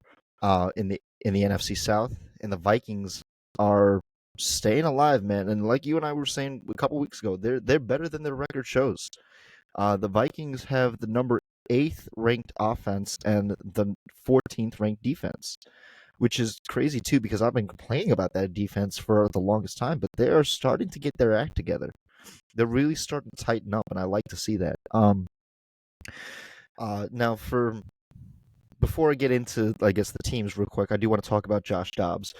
in the NFC South, and the Vikings are staying alive, man. And like you and I were saying a couple weeks ago, they're better than their record shows. The Vikings have the number 8th ranked offense and the 14th ranked defense, which is crazy too because I've been complaining about that defense for the longest time, but they are starting to get their act together. They're really starting to tighten up, and I like to see that. Now, before I get into, I guess, the teams real quick, I do want to talk about Josh Dobbs.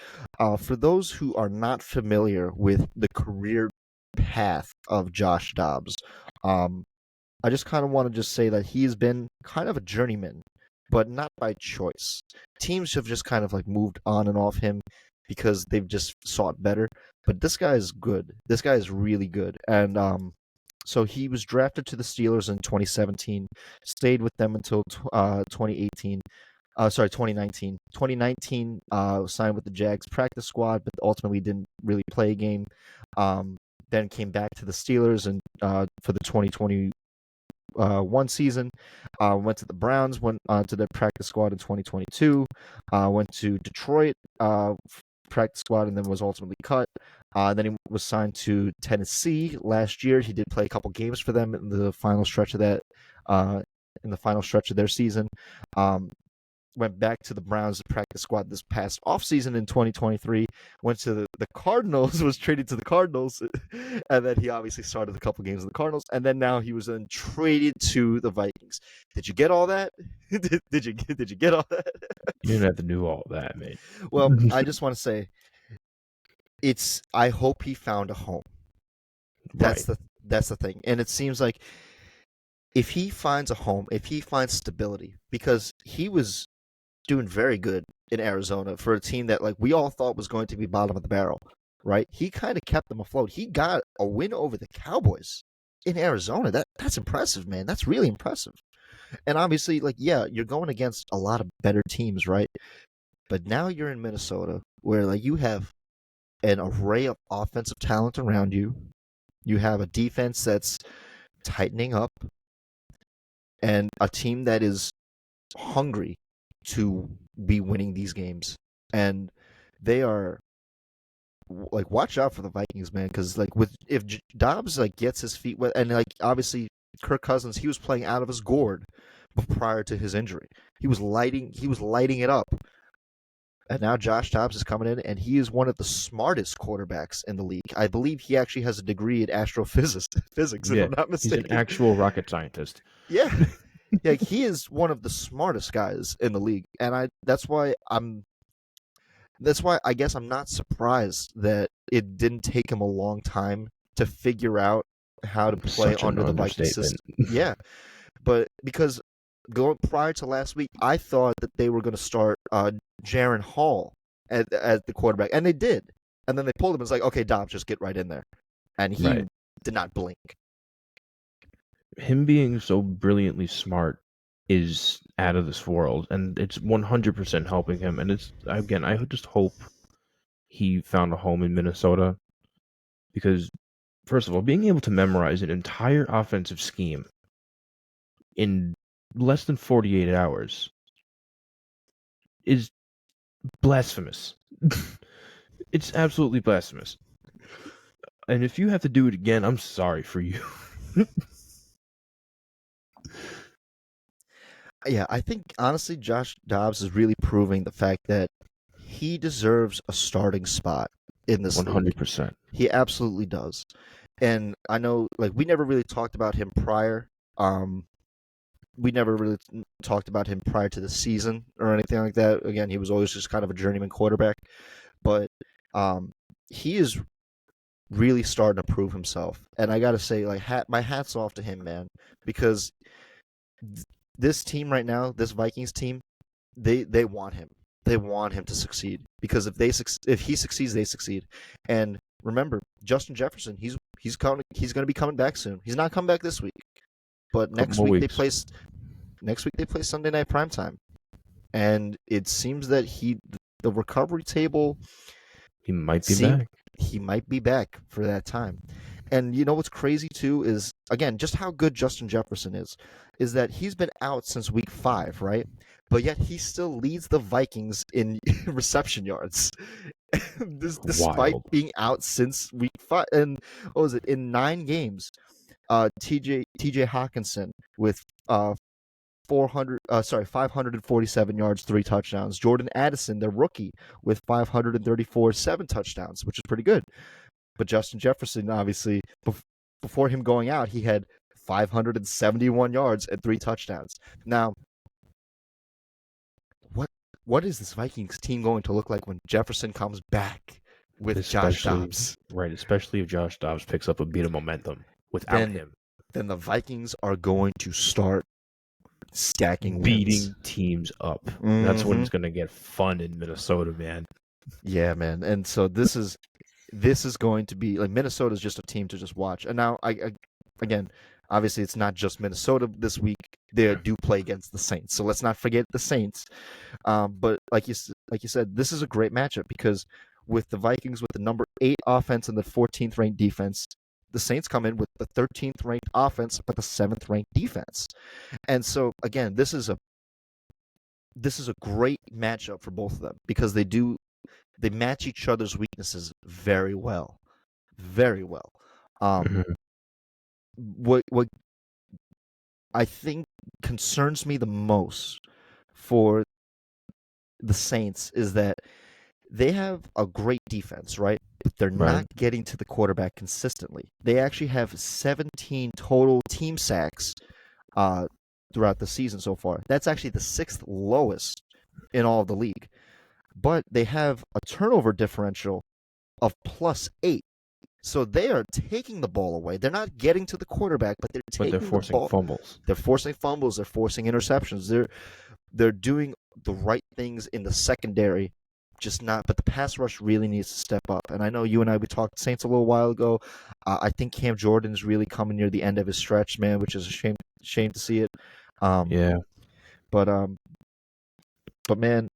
For those who are not familiar with the career path of Josh Dobbs, I just kind of want to just say that he's been kind of a journeyman, but not by choice. Teams have just kind of like moved on and off him because they've just sought better. But this guy is good. This guy is really good. And so he was drafted to the Steelers in 2017, stayed with them until 2019. 2019, signed with the Jags practice squad, but ultimately didn't really play a game. Then came back to the Steelers and for the 2021 season. Went to the Browns, went to their practice squad in 2022. Went to Detroit practice squad and then was ultimately cut. Then he was signed to Tennessee last year. He did play a couple games for them in the final stretch of their season. Went back to the Browns practice squad this past offseason in 2023. Went to the Cardinals, was traded to the Cardinals, and then he obviously started a couple games with the Cardinals, and then now he was then traded to the Vikings. Did you get all that? Did you get all that? You didn't have to do all that, mate. Well, I just want to say, I hope he found a home. That's the thing, and it seems like if he finds a home, if he finds stability, because he was doing very good in Arizona for a team that like we all thought was going to be bottom of the barrel, right? He kind of kept them afloat. He got a win over the Cowboys in Arizona. That's impressive, man. That's really impressive. And obviously, like, yeah, you're going against a lot of better teams, right? But now you're in Minnesota where like you have an array of offensive talent around you. You have a defense that's tightening up and a team that is hungry to be winning these games. And they are like, watch out for the Vikings, man, because like if Dobbs like gets his feet wet, and like obviously Kirk Cousins, he was playing out of his gourd prior to his injury. He was lighting it up. And now Josh Dobbs is coming in, and he is one of the smartest quarterbacks in the league. I believe he actually has a degree in astrophysics, if I'm not mistaken. He's an actual rocket scientist. Yeah. Yeah, he is one of the smartest guys in the league, and that's why I guess I'm not surprised that it didn't take him a long time to figure out how to play Such an under the Viking understatement. system. Yeah, but because going prior to last week, I thought that they were going to start Jaron Hall at the quarterback, and they did. And then they pulled him. It's like, okay, Dobbs, just get right in there, and he Right. did not blink. Him being so brilliantly smart is out of this world, and it's 100% helping him. And it's, again, I just hope he found a home in Minnesota because, first of all, being able to memorize an entire offensive scheme in less than 48 hours is blasphemous. It's absolutely blasphemous. And if you have to do it again, I'm sorry for you. Yeah, I think honestly, Josh Dobbs is really proving the fact that he deserves a starting spot in this league. 100%. He absolutely does. And I know, like, we never really talked about him prior. We never really talked about him prior to the season or anything like that. Again, he was always just kind of a journeyman quarterback, but um, he is really starting to prove himself. And I gotta say, like, my hats off to him, man, because this team right now, this Vikings team, they want him. They want him to succeed because if he succeeds, they succeed. And remember, Justin Jefferson, he's going to be coming back soon. He's not coming back this week, but A couple more weeks. Next week they play Sunday Night Primetime, and it seems that the recovery table He might be seem back. he might be back for that time. And you know what's crazy too is, again, just how good Justin Jefferson is that he's been out since week 5, right? But yet he still leads the Vikings in reception yards, despite Wild. being out since week 5. And what was it, in 9 games? TJ Hawkinson with 547 yards, 3 touchdowns. Jordan Addison, the rookie, with 534, 7 touchdowns, which is pretty good. But Justin Jefferson, obviously, before him going out, he had 571 yards and 3 touchdowns. Now, what is this Vikings team going to look like when Jefferson comes back with Josh Dobbs? Right, especially if Josh Dobbs picks up a bit of momentum without him. Then the Vikings are going to start stacking beating wins. teams up. Mm-hmm. That's when it's going to get fun in Minnesota, man. Yeah, man. And so this is going to be like, Minnesota's just a team to just watch. And now again, obviously it's not just Minnesota this week. They do play against the Saints. So let's not forget the Saints. But like you said, this is a great matchup because with the Vikings with the number 8 offense and the 14th ranked defense, the Saints come in with the 13th ranked offense but the 7th ranked defense. And so again, this is a great matchup for both of them because they match each other's weaknesses very well. Very well. What I think concerns me the most for the Saints is that they have a great defense, right? But they're not getting to the quarterback consistently. They actually have 17 total team sacks throughout the season so far. That's actually the 6th lowest in all of the league. But they have a turnover differential of +8. So they are taking the ball away. They're not getting to the quarterback, but they're forcing fumbles. They're forcing fumbles. They're forcing interceptions. They're doing the right things in the secondary, just not. But the pass rush really needs to step up. And I know you and I, we talked Saints a little while ago. I think Cam Jordan's really coming near the end of his stretch, man, which is a shame to see it. Yeah. But man,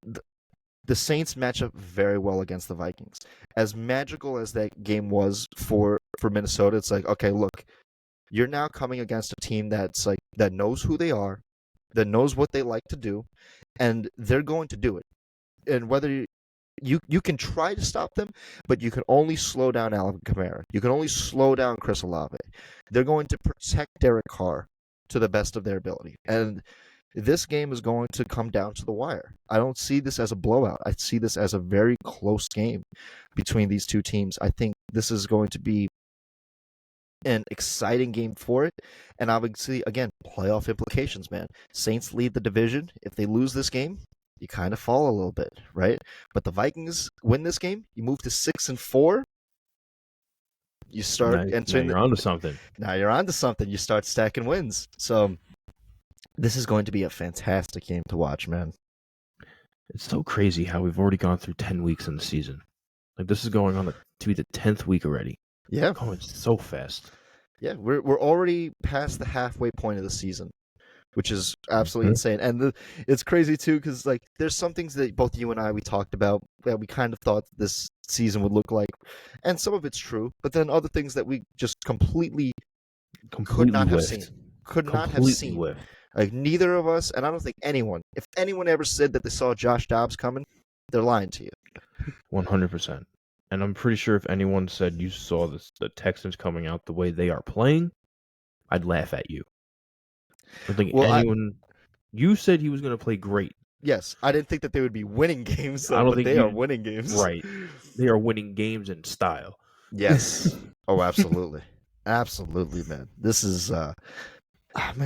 the Saints match up very well against the Vikings. As magical as that game was for Minnesota, it's like, okay, look, you're now coming against a team that knows who they are, that knows what they like to do, and they're going to do it. And whether you can try to stop them, but you can only slow down Alvin Kamara. You can only slow down Chris Olave. They're going to protect Derek Carr to the best of their ability. And this game is going to come down to the wire. I don't see this as a blowout. I see this as a very close game between these two teams. I think this is going to be an exciting game for it. And obviously, again, playoff implications, man. Saints lead the division. If they lose this game, you kind of fall a little bit, right? But the Vikings win this game, you move to 6-4. You start Now entering. you're onto something. Now you're onto something. You start stacking wins. So this is going to be a fantastic game to watch, man. It's so crazy how we've already gone through 10 weeks in the season. Like, this is going on to be the 10th week already. Yeah, Going so fast. yeah, we're already past the halfway point of the season, which is absolutely insane. And it's crazy too, because like there's some things that both you and we talked about that we kind of thought this season would look like, and some of it's true, but then other things that we just completely could not have seen, Whiffed. Like neither of us, and I don't think anyone, if anyone ever said that they saw Josh Dobbs coming, they're lying to you. 100%. And I'm pretty sure if anyone said you saw the Texans coming out the way they are playing, I'd laugh at you. I don't think anyone. You said he was going to play great. Yes, I didn't think that they would be winning games, I don't think they are winning games. Right. They are winning games in style. Yes. Oh, absolutely. Absolutely, man. This is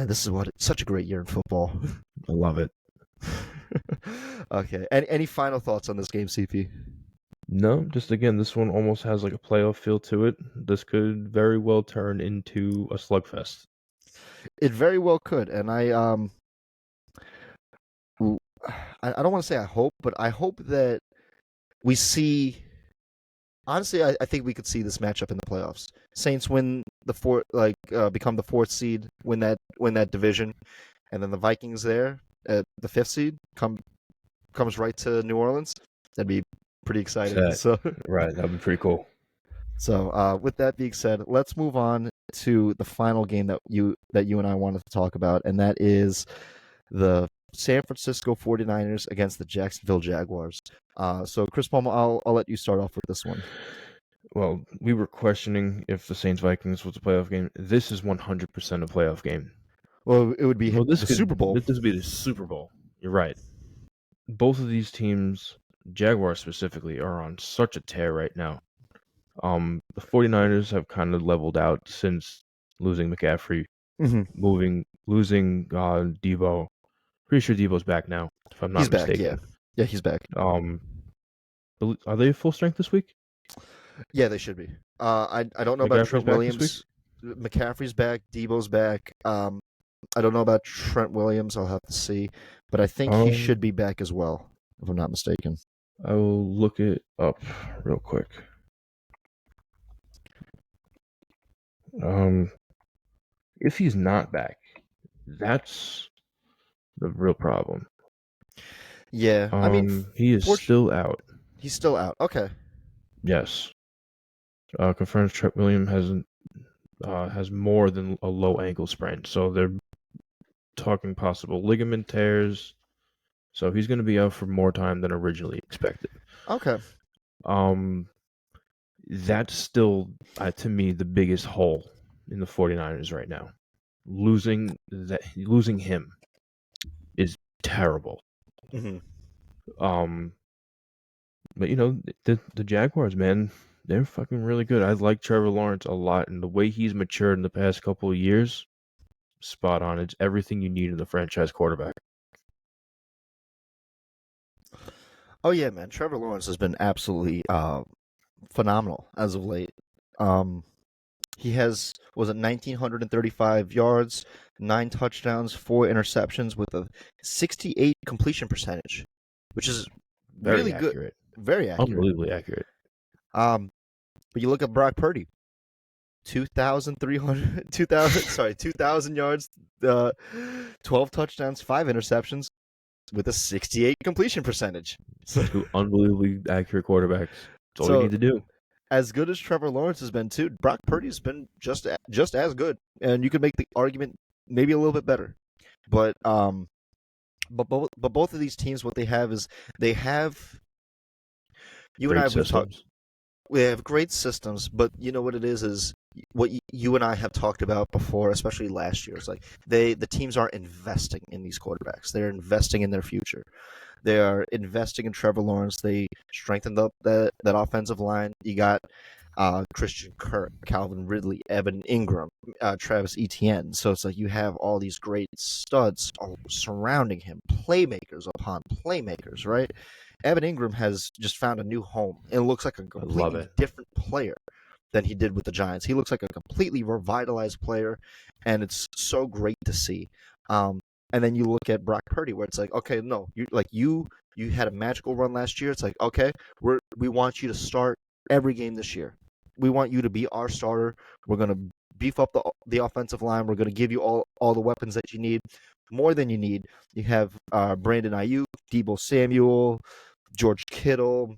this is such a great year in football. I love it. Okay. Any final thoughts on this game, CP? No, just again, this one almost has like a playoff feel to it. This could very well turn into a slugfest. It very well could, and I don't want to say I hope, but I hope that we see. Honestly, I think we could see this matchup in the playoffs. Saints win become the 4th seed, win that division, and then the Vikings there at the 5th seed comes right to New Orleans. That'd be pretty exciting. Right, that'd be pretty cool. So, with that being said, let's move on to the final game that you and I wanted to talk about, and that is the San Francisco 49ers against the Jacksonville Jaguars. So, Chris Palmer, I'll let you start off with this one. Well, we were questioning if the Saints-Vikings was a playoff game. This is 100% a playoff game. Well, it would be Super Bowl. This would be the Super Bowl. You're right. Both of these teams, Jaguars specifically, are on such a tear right now. The 49ers have kind of leveled out since losing McCaffrey, losing Debo. Pretty sure Debo's back now, if I'm not mistaken. Back, yeah, he's back. Are they full strength this week? Yeah, they should be. I don't know about Trent Williams. McCaffrey's back. Debo's back. I don't know about Trent Williams. I'll have to see, but I think he should be back as well, if I'm not mistaken. I will look it up real quick. If he's not back, that's the real problem. Yeah, I mean, he is still out. He's still out. Okay. Yes. Confirms Trent Williams has more than a low ankle sprain, so they're talking possible ligament tears. So he's going to be out for more time than originally expected. Okay. That's still, to me, the biggest hole in the 49ers right now. Losing him is terrible. Mm-hmm. But the Jaguars, man, they're fucking really good. I like Trevor Lawrence a lot, and the way he's matured in the past couple of years, spot on. It's everything you need in the franchise quarterback. Oh yeah, man. Trevor Lawrence has been absolutely phenomenal as of late. He has 1,935 yards, 9 touchdowns, 4 interceptions with a 68 completion percentage, which is really accurate. Good. Very accurate. Unbelievably accurate. But you look at Brock Purdy, 2,000 yards, 12 touchdowns, 5 interceptions, with a 68 completion percentage. Two unbelievably accurate quarterbacks. That's all you need to do. As good as Trevor Lawrence has been too, Brock Purdy's been just as good, and you could make the argument maybe a little bit better. But both of these teams, what they have is they have. You and I have talked. We have great systems, but you know what it is what you and I have talked about before, especially last year. It's like the teams are investing in these quarterbacks. They're investing in their future. They are investing in Trevor Lawrence. They strengthened up that offensive line. You got Christian Kirk, Calvin Ridley, Evan Ingram, Travis Etienne. So it's like you have all these great studs surrounding him, playmakers upon playmakers, right? Evan Ingram has just found a new home and looks like a I love completely it. different player than he did with the Giants. He looks like a completely revitalized player, and it's so great to see. Um, and then you look at Brock Purdy, where it's like, okay, no, you had a magical run last year. It's like, okay, we want you to start every game this year. We want you to be our starter. We're gonna beef up the offensive line. We're gonna give you all the weapons that you need, more than you need. You have Brandon Ayuk, Debo Samuel, George Kittle,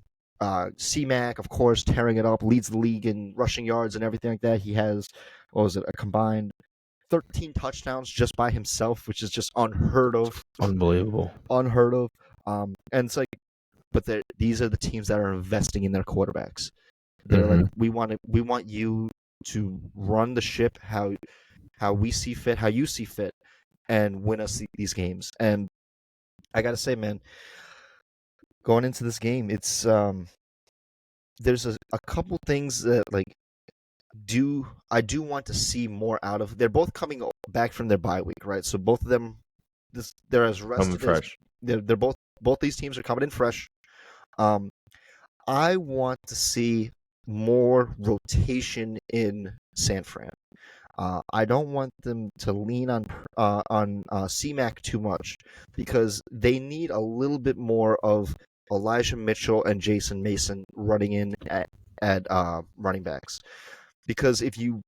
C-Mac, of course, tearing it up, leads the league in rushing yards and everything like that. He has, what was it, a combined 13 touchdowns just by himself, which is just unheard of. Unbelievable. Unheard of. And it's like, but these are the teams that are investing in their quarterbacks. They're like, Hmm. we want you to run the ship how we see fit, how you see fit, and win us these games. And I gotta say, man, going into this game, it's there's a couple things that like I do want to see more out of. They're both coming back from their bye week, right? So both of them, they're as Coming rested as fresh. they're both these teams are coming in fresh. Um, I want to see more rotation in San Fran. I don't want them to lean on C-Mac too much because they need a little bit more of Elijah Mitchell and Jason Mason running in at running backs. Because if you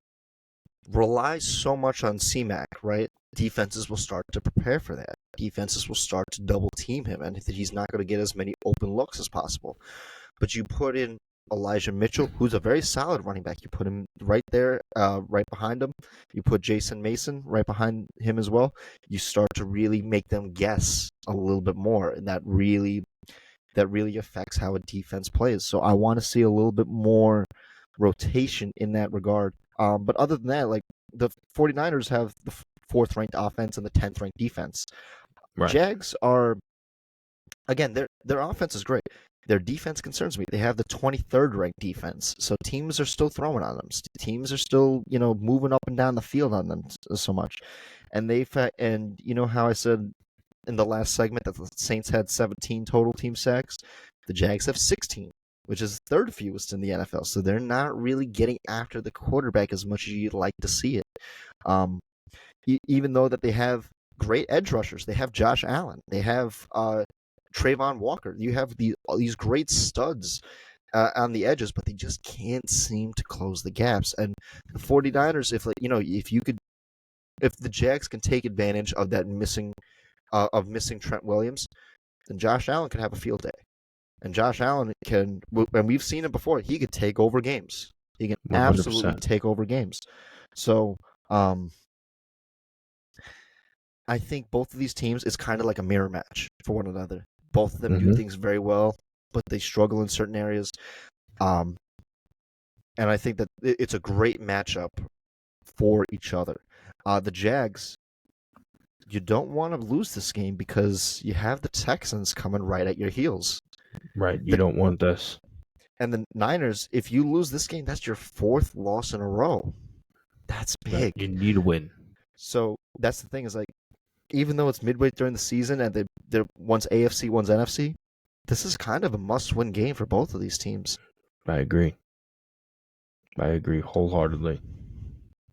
rely so much on C-Mac, right, defenses will start to prepare for that. Defenses will start to double team him, and he's not going to get as many open looks as possible. But you put in Elijah Mitchell, who's a very solid running back. You put him right there, right behind him. You put Jason Mason right behind him as well. You start to really make them guess a little bit more, and that really affects how a defense plays. So I want to see a little bit more rotation in that regard. But other than that, like the 49ers have the fourth ranked offense and the 10th ranked defense. Right. Jags are, again, their offense is great. Their defense concerns me. They have the 23rd ranked defense, so teams are still throwing on them. Teams are still, moving up and down the field on them so much. And you know how I said in the last segment that the Saints had 17 total team sacks? The Jags have 16, which is third fewest in the NFL. So they're not really getting after the quarterback as much as you'd like to see it. Um, even though that they have great edge rushers, they have Josh Allen, they have Trayvon Walker. You have all these great studs on the edges, but they just can't seem to close the gaps. And the 49ers, if the Jags can take advantage of that missing Trent Williams, then Josh Allen can have a field day. And Josh Allen can, and we've seen it before, he could take over games. He can absolutely 100%. take over games. So, I think both of these teams is kind of like a mirror match for one another. Both of them do Hmm. things very well, but they struggle in certain areas. Um, and I think that it's a great matchup for each other. The Jags, you don't want to lose this game because you have the Texans coming right at your heels. Right. You The don't want this. And the Niners, if you lose this game, that's your fourth loss in a row. That's Right. big. You need to win. So that's the thing is like, even though it's midway during the season and they're one's AFC, one's NFC, this is kind of a must-win game for both of these teams. I agree. I agree wholeheartedly.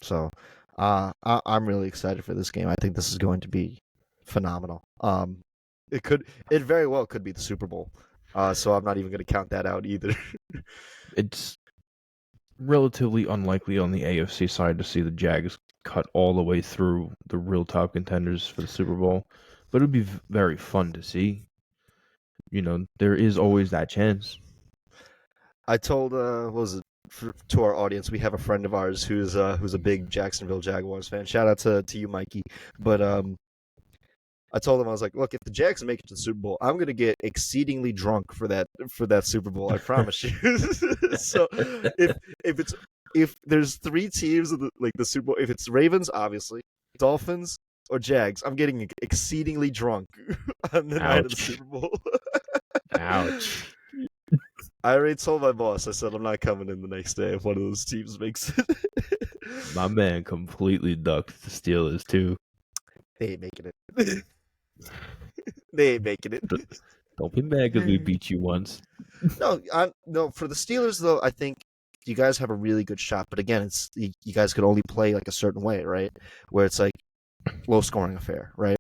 So, I'm really excited for this game. I think this is going to be phenomenal. It very well could be the Super Bowl. So I'm not even going to count that out either. It's relatively unlikely on the AFC side to see the Jags cut all the way through the real top contenders for the Super Bowl, but it would be very fun to see. There is always that chance. I told what was it to our audience? We have a friend of ours who's a big Jacksonville Jaguars fan. Shout out to you, Mikey. But I told him, I was like, look, if the Jags make it to the Super Bowl, I'm gonna get exceedingly drunk for that Super Bowl. I promise you. So if it's if there's three teams of the Super Bowl, if it's Ravens, obviously, Dolphins or Jags, I'm getting exceedingly drunk on the night of the Ouch. Super Bowl. Ouch. I already told my boss. I said I'm not coming in the next day if one of those teams makes it. My man completely ducked the Steelers too. They ain't making it. They ain't making it. Don't be mad because we beat you once. No. For the Steelers, though, I think you guys have a really good shot. But again, it's you guys could only play like a certain way, right? Where it's like low scoring affair, right?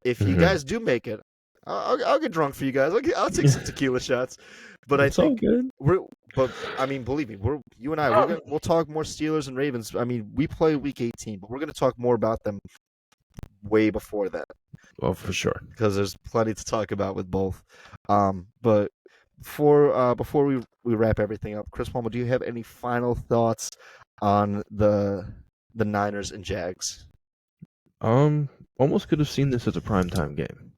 If you guys do make it, I'll get drunk for you guys. I'll take some tequila shots. But I It's all think good. but I mean, believe me, you and I we'll talk more Steelers and Ravens. I mean, we play Week 18, but we're gonna talk more about them way before that Well, for sure. because there's plenty to talk about with both. But before we wrap everything up, Chris Palmer, do you have any final thoughts on the Niners and Jags? Almost could have seen this as a primetime game,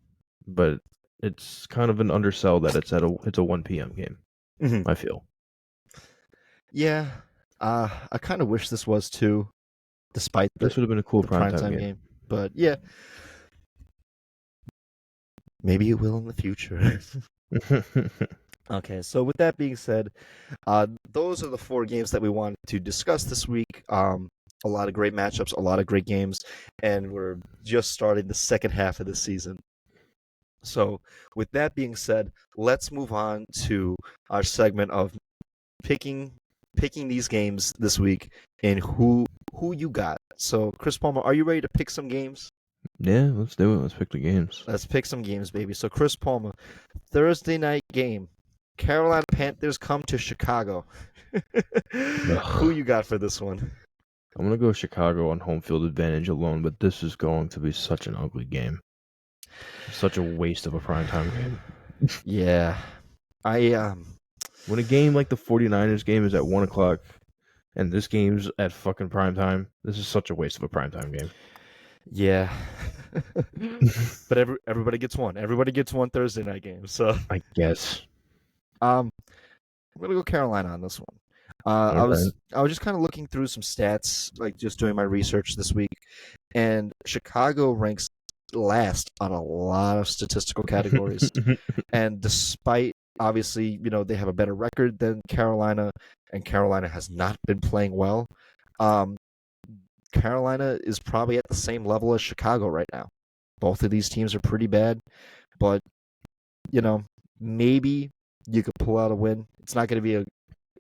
but it's kind of an undersell that it's a 1 p.m. game. Mm-hmm. I feel. Yeah, I kind of wish this was too, despite This would have been a cool the primetime game. But yeah, maybe it will in the future. Okay, so with that being said, those are the 4 games that we wanted to discuss this week. A lot of great matchups, a lot of great games, and we're just starting the second half of the season. So, with that being said, let's move on to our segment of picking these games this week and who you got. So, Chris Palmer, are you ready to pick some games? Yeah, let's do it. Let's pick the games. Let's pick some games, baby. So, Chris Palmer, Thursday night game. Carolina Panthers come to Chicago. Who you got for this one? I'm going to go Chicago on home field advantage alone, but this is going to be such an ugly game. Such a waste of a primetime game. Yeah. When a game like the 49ers game is at 1 o'clock and this game's at fucking primetime, this is such a waste of a primetime game. Yeah. But everybody gets one. Everybody gets one Thursday night game. So I guess. I'm gonna go Carolina on this one. I was just kind of looking through some stats, like just doing my research this week, and Chicago ranks last on a lot of statistical categories. And despite obviously, they have a better record than Carolina, and Carolina has not been playing well. Carolina is probably at the same level as Chicago right now. Both of these teams are pretty bad, but maybe you could pull out a win. It's not going to be a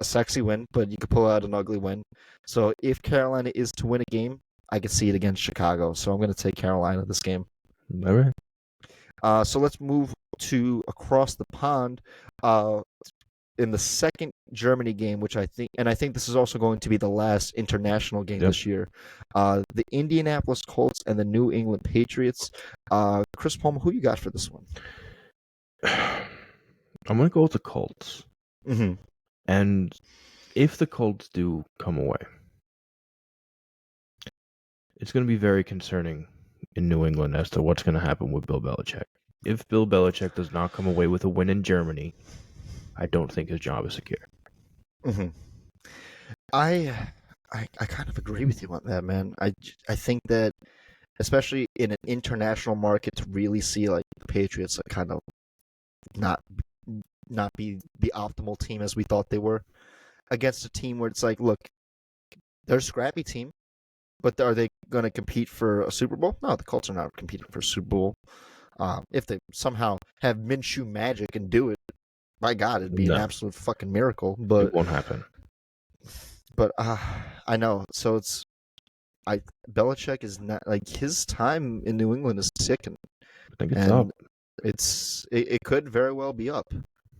sexy win, but you could pull out an ugly win. So if Carolina is to win a game, I could see it against Chicago. So I'm going to take Carolina this game. All right. So let's move to across the pond. In the second Germany game, which I think this is also going to be the last international game this year, the Indianapolis Colts and the New England Patriots. Chris Palmer, who you got for this one? I'm going to go with the Colts. Mm-hmm. And if the Colts do come away, it's going to be very concerning in New England as to what's going to happen with Bill Belichick. If Bill Belichick does not come away with a win in Germany, I don't think his job is secure. Mm-hmm. I kind of agree with you on that, man. I think that especially in an international market to really see like the Patriots kind of not be the optimal team as we thought they were against a team where it's like, look, they're a scrappy team, but are they going to compete for a Super Bowl? No, the Colts are not competing for a Super Bowl. If they somehow have Minshew magic and do it, my God, it'd be an absolute fucking miracle. But it won't happen. But I know. So Belichick is not like his time in New England is sickening. I think it's up. It could very well be up.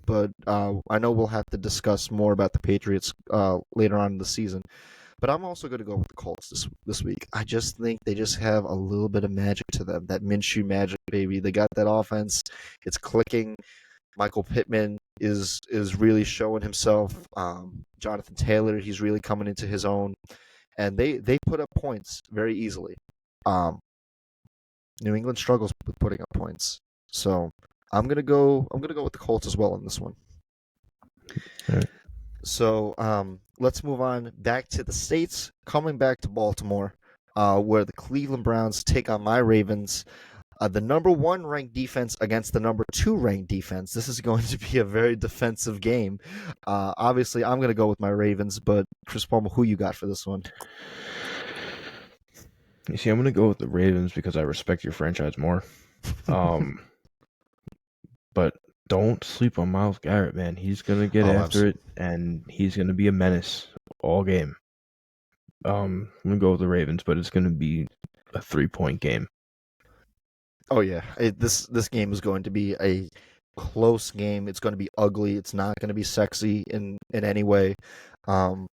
But I know we'll have to discuss more about the Patriots later on in the season. But I'm also going to go with the Colts this week. I just think they just have a little bit of magic to them. That Minshew magic, baby. They got that offense. It's clicking. Michael Pittman is really showing himself. Jonathan Taylor, he's really coming into his own. And they put up points very easily. New England struggles with putting up points. So I'm gonna go with the Colts as well in this one. All right. So let's move on back to the States, coming back to Baltimore, where the Cleveland Browns take on my Ravens. The number 1 ranked defense against the number 2 ranked defense. This is going to be a very defensive game. Obviously, I'm going to go with my Ravens, but Chris Palmer, who you got for this one? You see, I'm going to go with the Ravens because I respect your franchise more. But don't sleep on Myles Garrett, man. He's going to get after it, and he's going to be a menace all game. I'm going to go with the Ravens, but it's going to be a 3-point game. Oh, yeah. This game is going to be a close game. It's going to be ugly. It's not going to be sexy in any way. Hats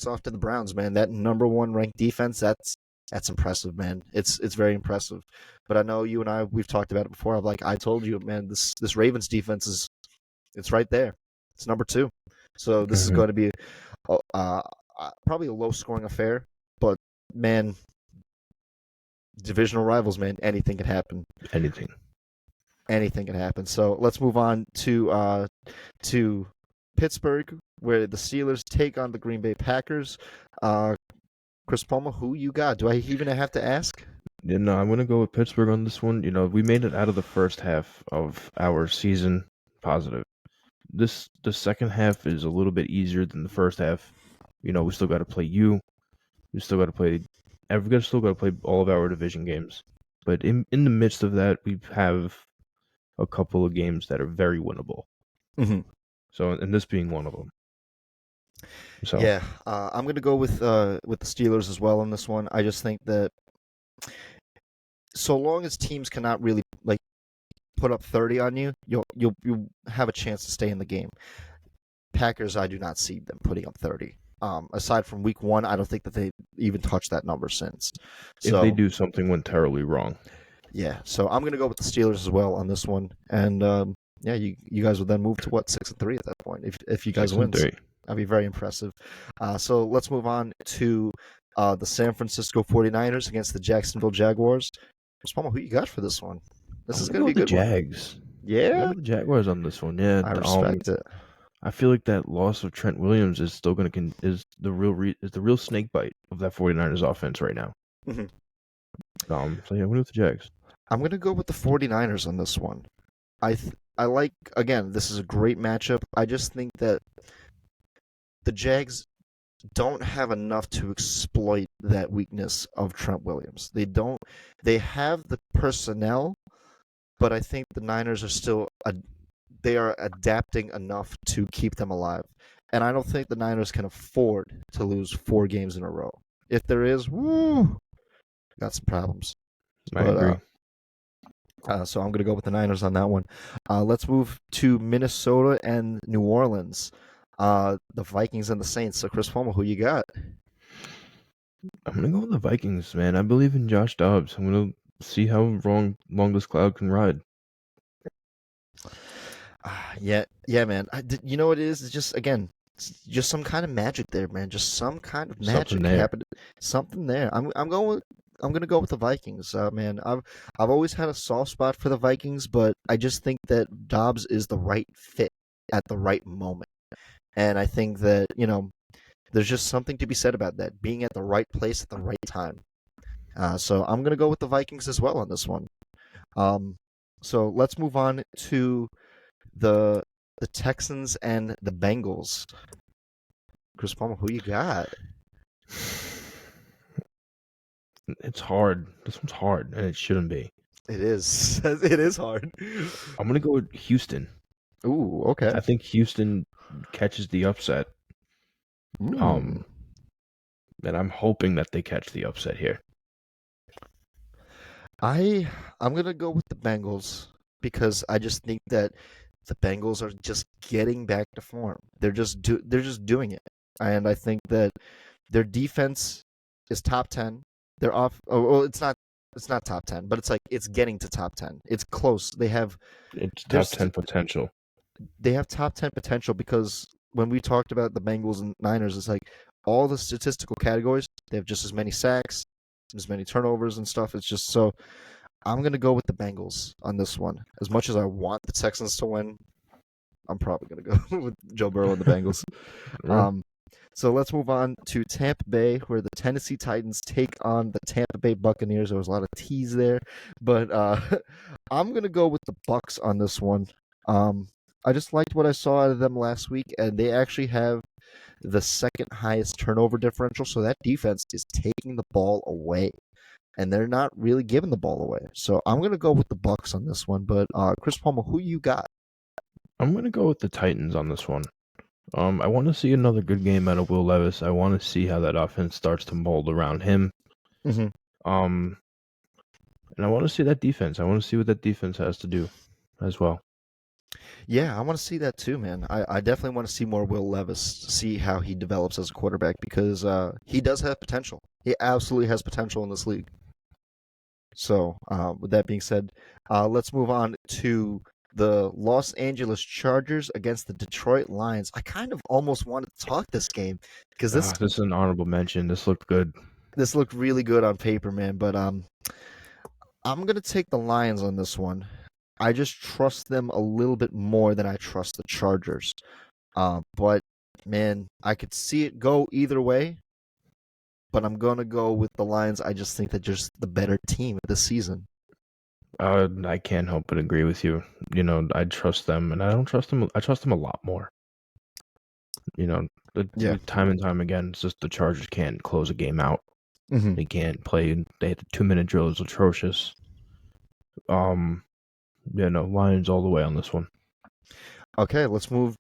off to the Browns, man. That number 1 ranked defense, that's impressive, man. It's very impressive. But I know you and we've talked about it before. I told you, man, this Ravens defense it's right there. It's number 2. So this is going to be probably a low scoring affair, but man, divisional rivals, man, anything can happen. Anything can happen. So let's move on to Pittsburgh, where the Steelers take on the Green Bay Packers. Chris Palmer, who you got? Do I even have to ask? Yeah, no, I'm going to go with Pittsburgh on this one. You know, we made it out of the first half of our season positive. The second half is a little bit easier than the first half. You know, we still got to play you. We still got to play. We've still got to play all of our division games. But in the midst of that, we have a couple of games that are very winnable. Mm-hmm. So, and this being one of them. So yeah, I'm going to go with the Steelers as well on this one. I just think that so long as teams cannot really put up 30 on you, you'll have a chance to stay in the game. Packers, I do not see them putting up 30. Aside from week 1, I don't think that they even touched that number since. If they do, something went terribly wrong. Yeah, so I'm going to go with the Steelers as well on this one. And you guys will then move to 6-3 at that point if you guys win. That'd be very impressive. So let's move on to the San Francisco 49ers against the Jacksonville Jaguars. Palmer, who you got for this one? This is going to be a good Jags. One. Yeah? The Jaguars on this one, yeah. I respect it. I feel like that loss of Trent Williams is still going to is the real snake bite of that 49ers offense right now. Mm-hmm. So yeah, I'm going with the Jags. I'm going to go with the 49ers on this one. I like, again, this is a great matchup. I just think that the Jags don't have enough to exploit that weakness of Trent Williams. They have the personnel, but I think the Niners are still they are adapting enough to keep them alive. And I don't think the Niners can afford to lose 4 games in a row. If there is, got some problems. I agree. So I'm going to go with the Niners on that one. Let's move to Minnesota and New Orleans. The Vikings and the Saints. So Chris Palmer, who you got? I'm going to go with the Vikings, man. I believe in Josh Dobbs. I'm going to see how long this cloud can ride. Yeah, man. You know what it is? It's just some kind of magic there, man. Just some kind of magic happened. Something there. I'm going to go with the Vikings, man. I've always had a soft spot for the Vikings, but I just think that Dobbs is the right fit at the right moment. And I think that, there's just something to be said about that, being at the right place at the right time. So I'm going to go with the Vikings as well on this one. So let's move on to the Texans and the Bengals. Chris Palmer, who you got? It's hard. This one's hard, and it shouldn't be. It is. It is hard. I'm going to go with Houston. Ooh, okay. I think Houston catches the upset. And I'm hoping that they catch the upset here. I'm going to go with the Bengals because I just think that the Bengals are just getting back to form. They're just doing it. And I think that their defense is top 10. They're off. Oh, well, it's not top 10, but it's getting to top 10. It's close. It's top 10 potential. They have top 10 potential because when we talked about the Bengals and Niners, it's like all the statistical categories, they have just as many sacks, as many turnovers and stuff. It's just so I'm going to go with the Bengals on this one. As much as I want the Texans to win, I'm probably going to go with Joe Burrow and the Bengals. So let's move on to Tampa Bay, where the Tennessee Titans take on the Tampa Bay Buccaneers. There was a lot of tease there, but I'm gonna go with the Bucks on this one. Um, I just liked what I saw out of them last week, and they actually have the second highest turnover differential. So that defense is taking the ball away, and they're not really giving the ball away. So I'm gonna go with the Bucks on this one. But Chris Palmer, who you got? I'm gonna go with the Titans on this one. I want to see another good game out of Will Levis. I want to see how that offense starts to mold around him. Mm-hmm. Um, and I want to see that defense. I want to see what that defense has to do as well. Yeah, I want to see that too, man. I definitely want to see more Will Levis, see how he develops as a quarterback because he does have potential. He absolutely has potential in this league. So, with that being said, let's move on to the Los Angeles Chargers against the Detroit Lions. I kind of almost wanted to talk this game because this This is an honorable mention. This looked good. this looked really good on paper, man. But I'm gonna take the Lions on this one. I just trust them a little bit more than I trust the Chargers. But man, I could see it go either way. But I'm gonna go with the Lions. I just think they're just the better team this season. I can't help but agree with you. You know, I trust them, and I don't trust them. I trust them a lot more. You know, Yeah. time and time again, it's just the Chargers can't close a game out. Mm-hmm. They can't play. They had a 2-minute drill. Is atrocious. Yeah, no, Lions all the way on this one. Okay, let's move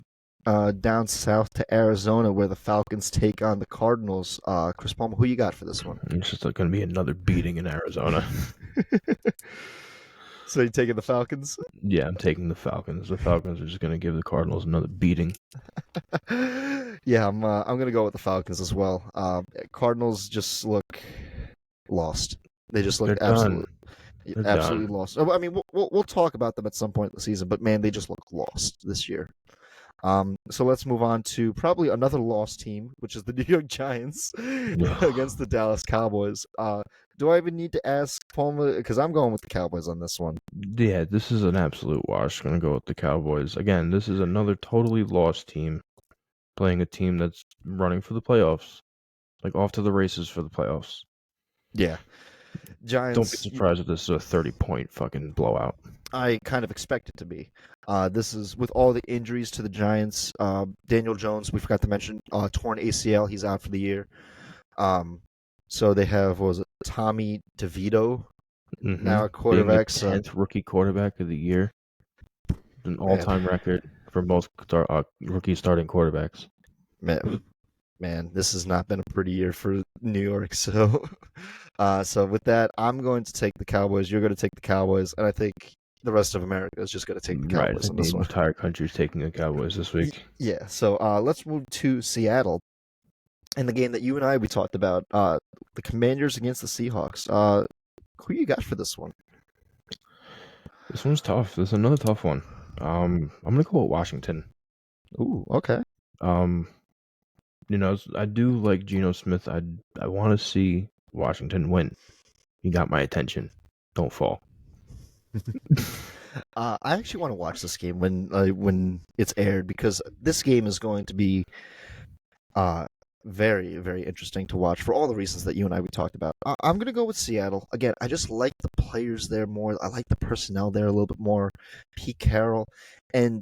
down south to Arizona, where the Falcons take on the Cardinals. Chris Palmer, who you got for this one? It's just going to be another beating in Arizona. So you taking the Falcons? Yeah, I'm taking the Falcons. The Falcons are just going to give the Cardinals another beating. Yeah, I'm gonna go with the Falcons as well. Cardinals just look lost. They just look They're absolutely done. They're absolutely done. lost. I mean, we'll talk about them at some point in the season, but man, they just look lost this year. So let's move on to probably another lost team, which is the New York Giants against the Dallas Cowboys. Do I even need to ask Palmer? Because I'm going with the Cowboys on this one. Yeah, this is an absolute wash. Going to go with the Cowboys. Again, this is another totally lost team playing a team that's running for the playoffs. Like off to the races for the playoffs. Yeah, Don't be Giants. surprised if this is a 30-point fucking blowout. I kind of expect it to be. This is with all the injuries to the Giants. Daniel Jones, we forgot to mention, torn ACL. He's out for the year. So they have, what was it, Tommy DeVito now at Being the quarterback. So 10th rookie quarterback of the year. An all-time record for most rookie starting quarterbacks. man, this has not been a pretty year for New York. So, so with that, I'm going to take the Cowboys. You're going to take the Cowboys, and I think the rest of America is just going to take the Right, I Cowboys on think this the one. entire country is taking the Cowboys this week. Yeah. So let's move to Seattle. And the game that you and we talked about, the Commanders against the Seahawks. Who you got for this one? This one's tough. This is another tough one. I'm gonna go with Washington. Ooh, okay. You know, I do like Geno Smith. I want to see Washington win. You got my attention. Don't fall. I actually want to watch this game when it's aired because this game is going to be very, very interesting to watch for all the reasons that you and we talked about. I'm going to go with Seattle. Again, I just like the players there more. I like the personnel there a little bit more. Pete Carroll. And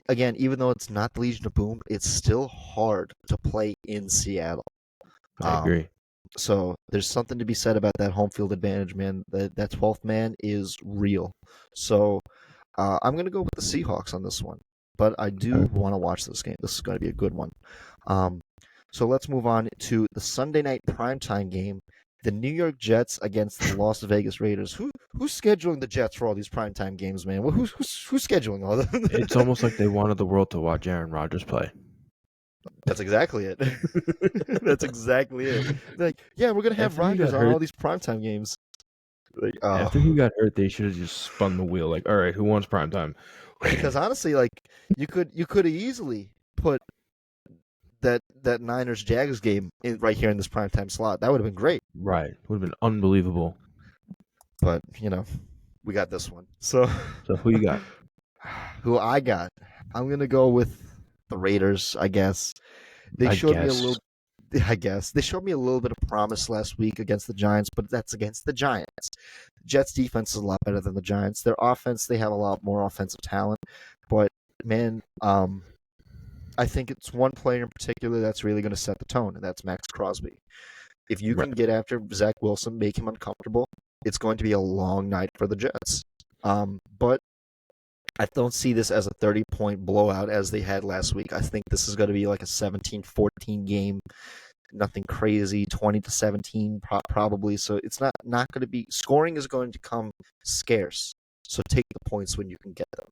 again, even though it's not the Legion of Boom, it's still hard to play in Seattle. I agree. So there's something to be said about that home field advantage, man. That 12th man is real. So I'm going to go with the Seahawks on this one. But I do want to watch this game. This is going to be a good one. So let's move on to the Sunday night primetime game. The New York Jets against the Las Vegas Raiders. Who's scheduling the Jets for all these primetime games, man? Who's scheduling all of them? It's almost like they wanted the world to watch Aaron Rodgers play. That's exactly it. That's exactly it. Like, yeah, we're gonna have After he Rodgers got on all hurt- these primetime games. Like, After he got hurt, they should have just spun the wheel. Like, all right, who wants primetime? because honestly, like you could have easily put that Niners Jags game right here in this primetime slot. That would have been great. Right, would have been unbelievable. But we got this one. So who you got? who I got? I'm gonna go with the Raiders, I guess. They I showed me a little. guess. I guess they showed me a little bit of promise last week against the Giants, but that's against the Giants. The Jets' defense is a lot better than the Giants. Their offense, they have a lot more offensive talent, but man, I think it's one player in particular that's really going to set the tone, and that's Max Crosby. If you Right. can get after Zach Wilson, make him uncomfortable, it's going to be a long night for the Jets. But I don't see this as a 30-point blowout as they had last week. I think this is going to be like a 17-14 game, nothing crazy, 20-17 probably. So it's not going to be scoring is going to come scarce. So take the points when you can get them.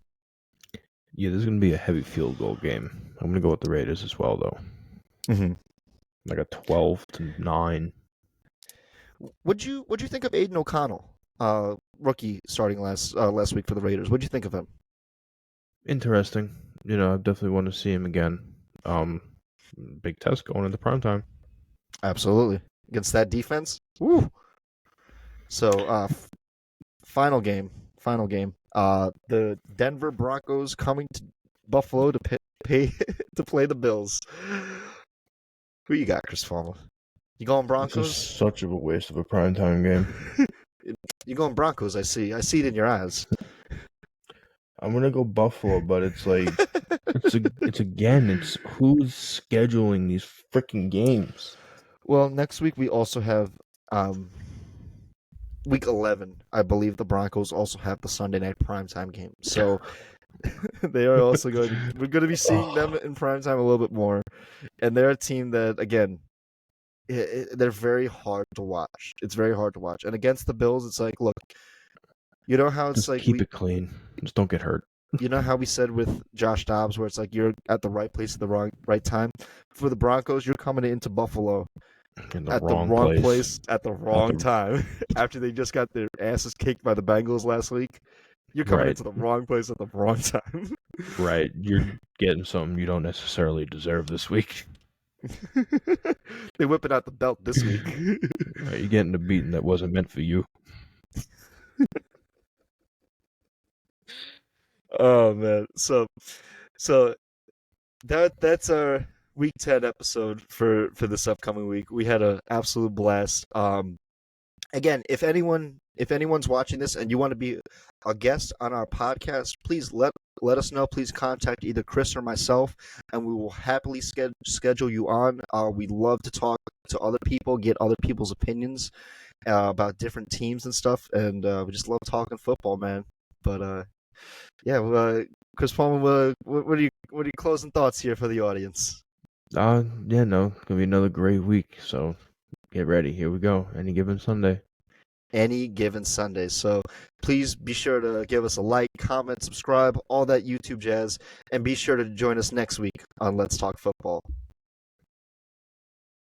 Yeah, this is going to be a heavy field goal game. I'm going to go with the Raiders as well, though. Mm-hmm. Like a 12-9. What'd you think of Aiden O'Connell, rookie starting last week for the Raiders? What'd you think of him? Interesting. I definitely want to see him again. Big test going into prime time. Absolutely, against that defense. Woo! So, final game. The Denver Broncos coming to Buffalo to pay to play the Bills. Who you got, Chris Palmer? You going This is Broncos? such a waste of a prime time game. You going Broncos? I see it in your eyes. I'm gonna go Buffalo, but it's like it's who's scheduling these freaking games. Well, next week we also have week 11. I believe the Broncos also have the Sunday night primetime game. So they are also we're going to be seeing them in primetime a little bit more. And they're a team that, again, they're very hard to watch. It's very hard to watch. And against the Bills, it's like, look, you know how it's Just like keep it clean. Just don't get hurt. you know how we said with Josh Dobbs, where it's like you're at the right place at the right time. For the Broncos, you're coming into Buffalo In the at the wrong wrong place. place at the wrong time after they just got their asses kicked by the Bengals last week. You're coming into the wrong place at the wrong time. Right. You're getting something you don't necessarily deserve this week. They're whipping out the belt this week. Right, you're getting a beating that wasn't meant for you. Oh man. So that's our week 10 episode for this upcoming week. We had an absolute blast. Again, if anyone's watching this and you want to be a guest on our podcast, please let us know. Please contact either Chris or myself, and we will happily schedule you on. We love to talk to other people, get other people's opinions about different teams and stuff, and we just love talking football, man. But yeah, Chris Palmer, what are your closing thoughts here for the audience? Yeah, no, gonna be another great week. So get ready. Here we go. Any given Sunday. Any given Sunday. So please be sure to give us a like, comment, subscribe, all that YouTube jazz, and be sure to join us next week on Let's Talk Football.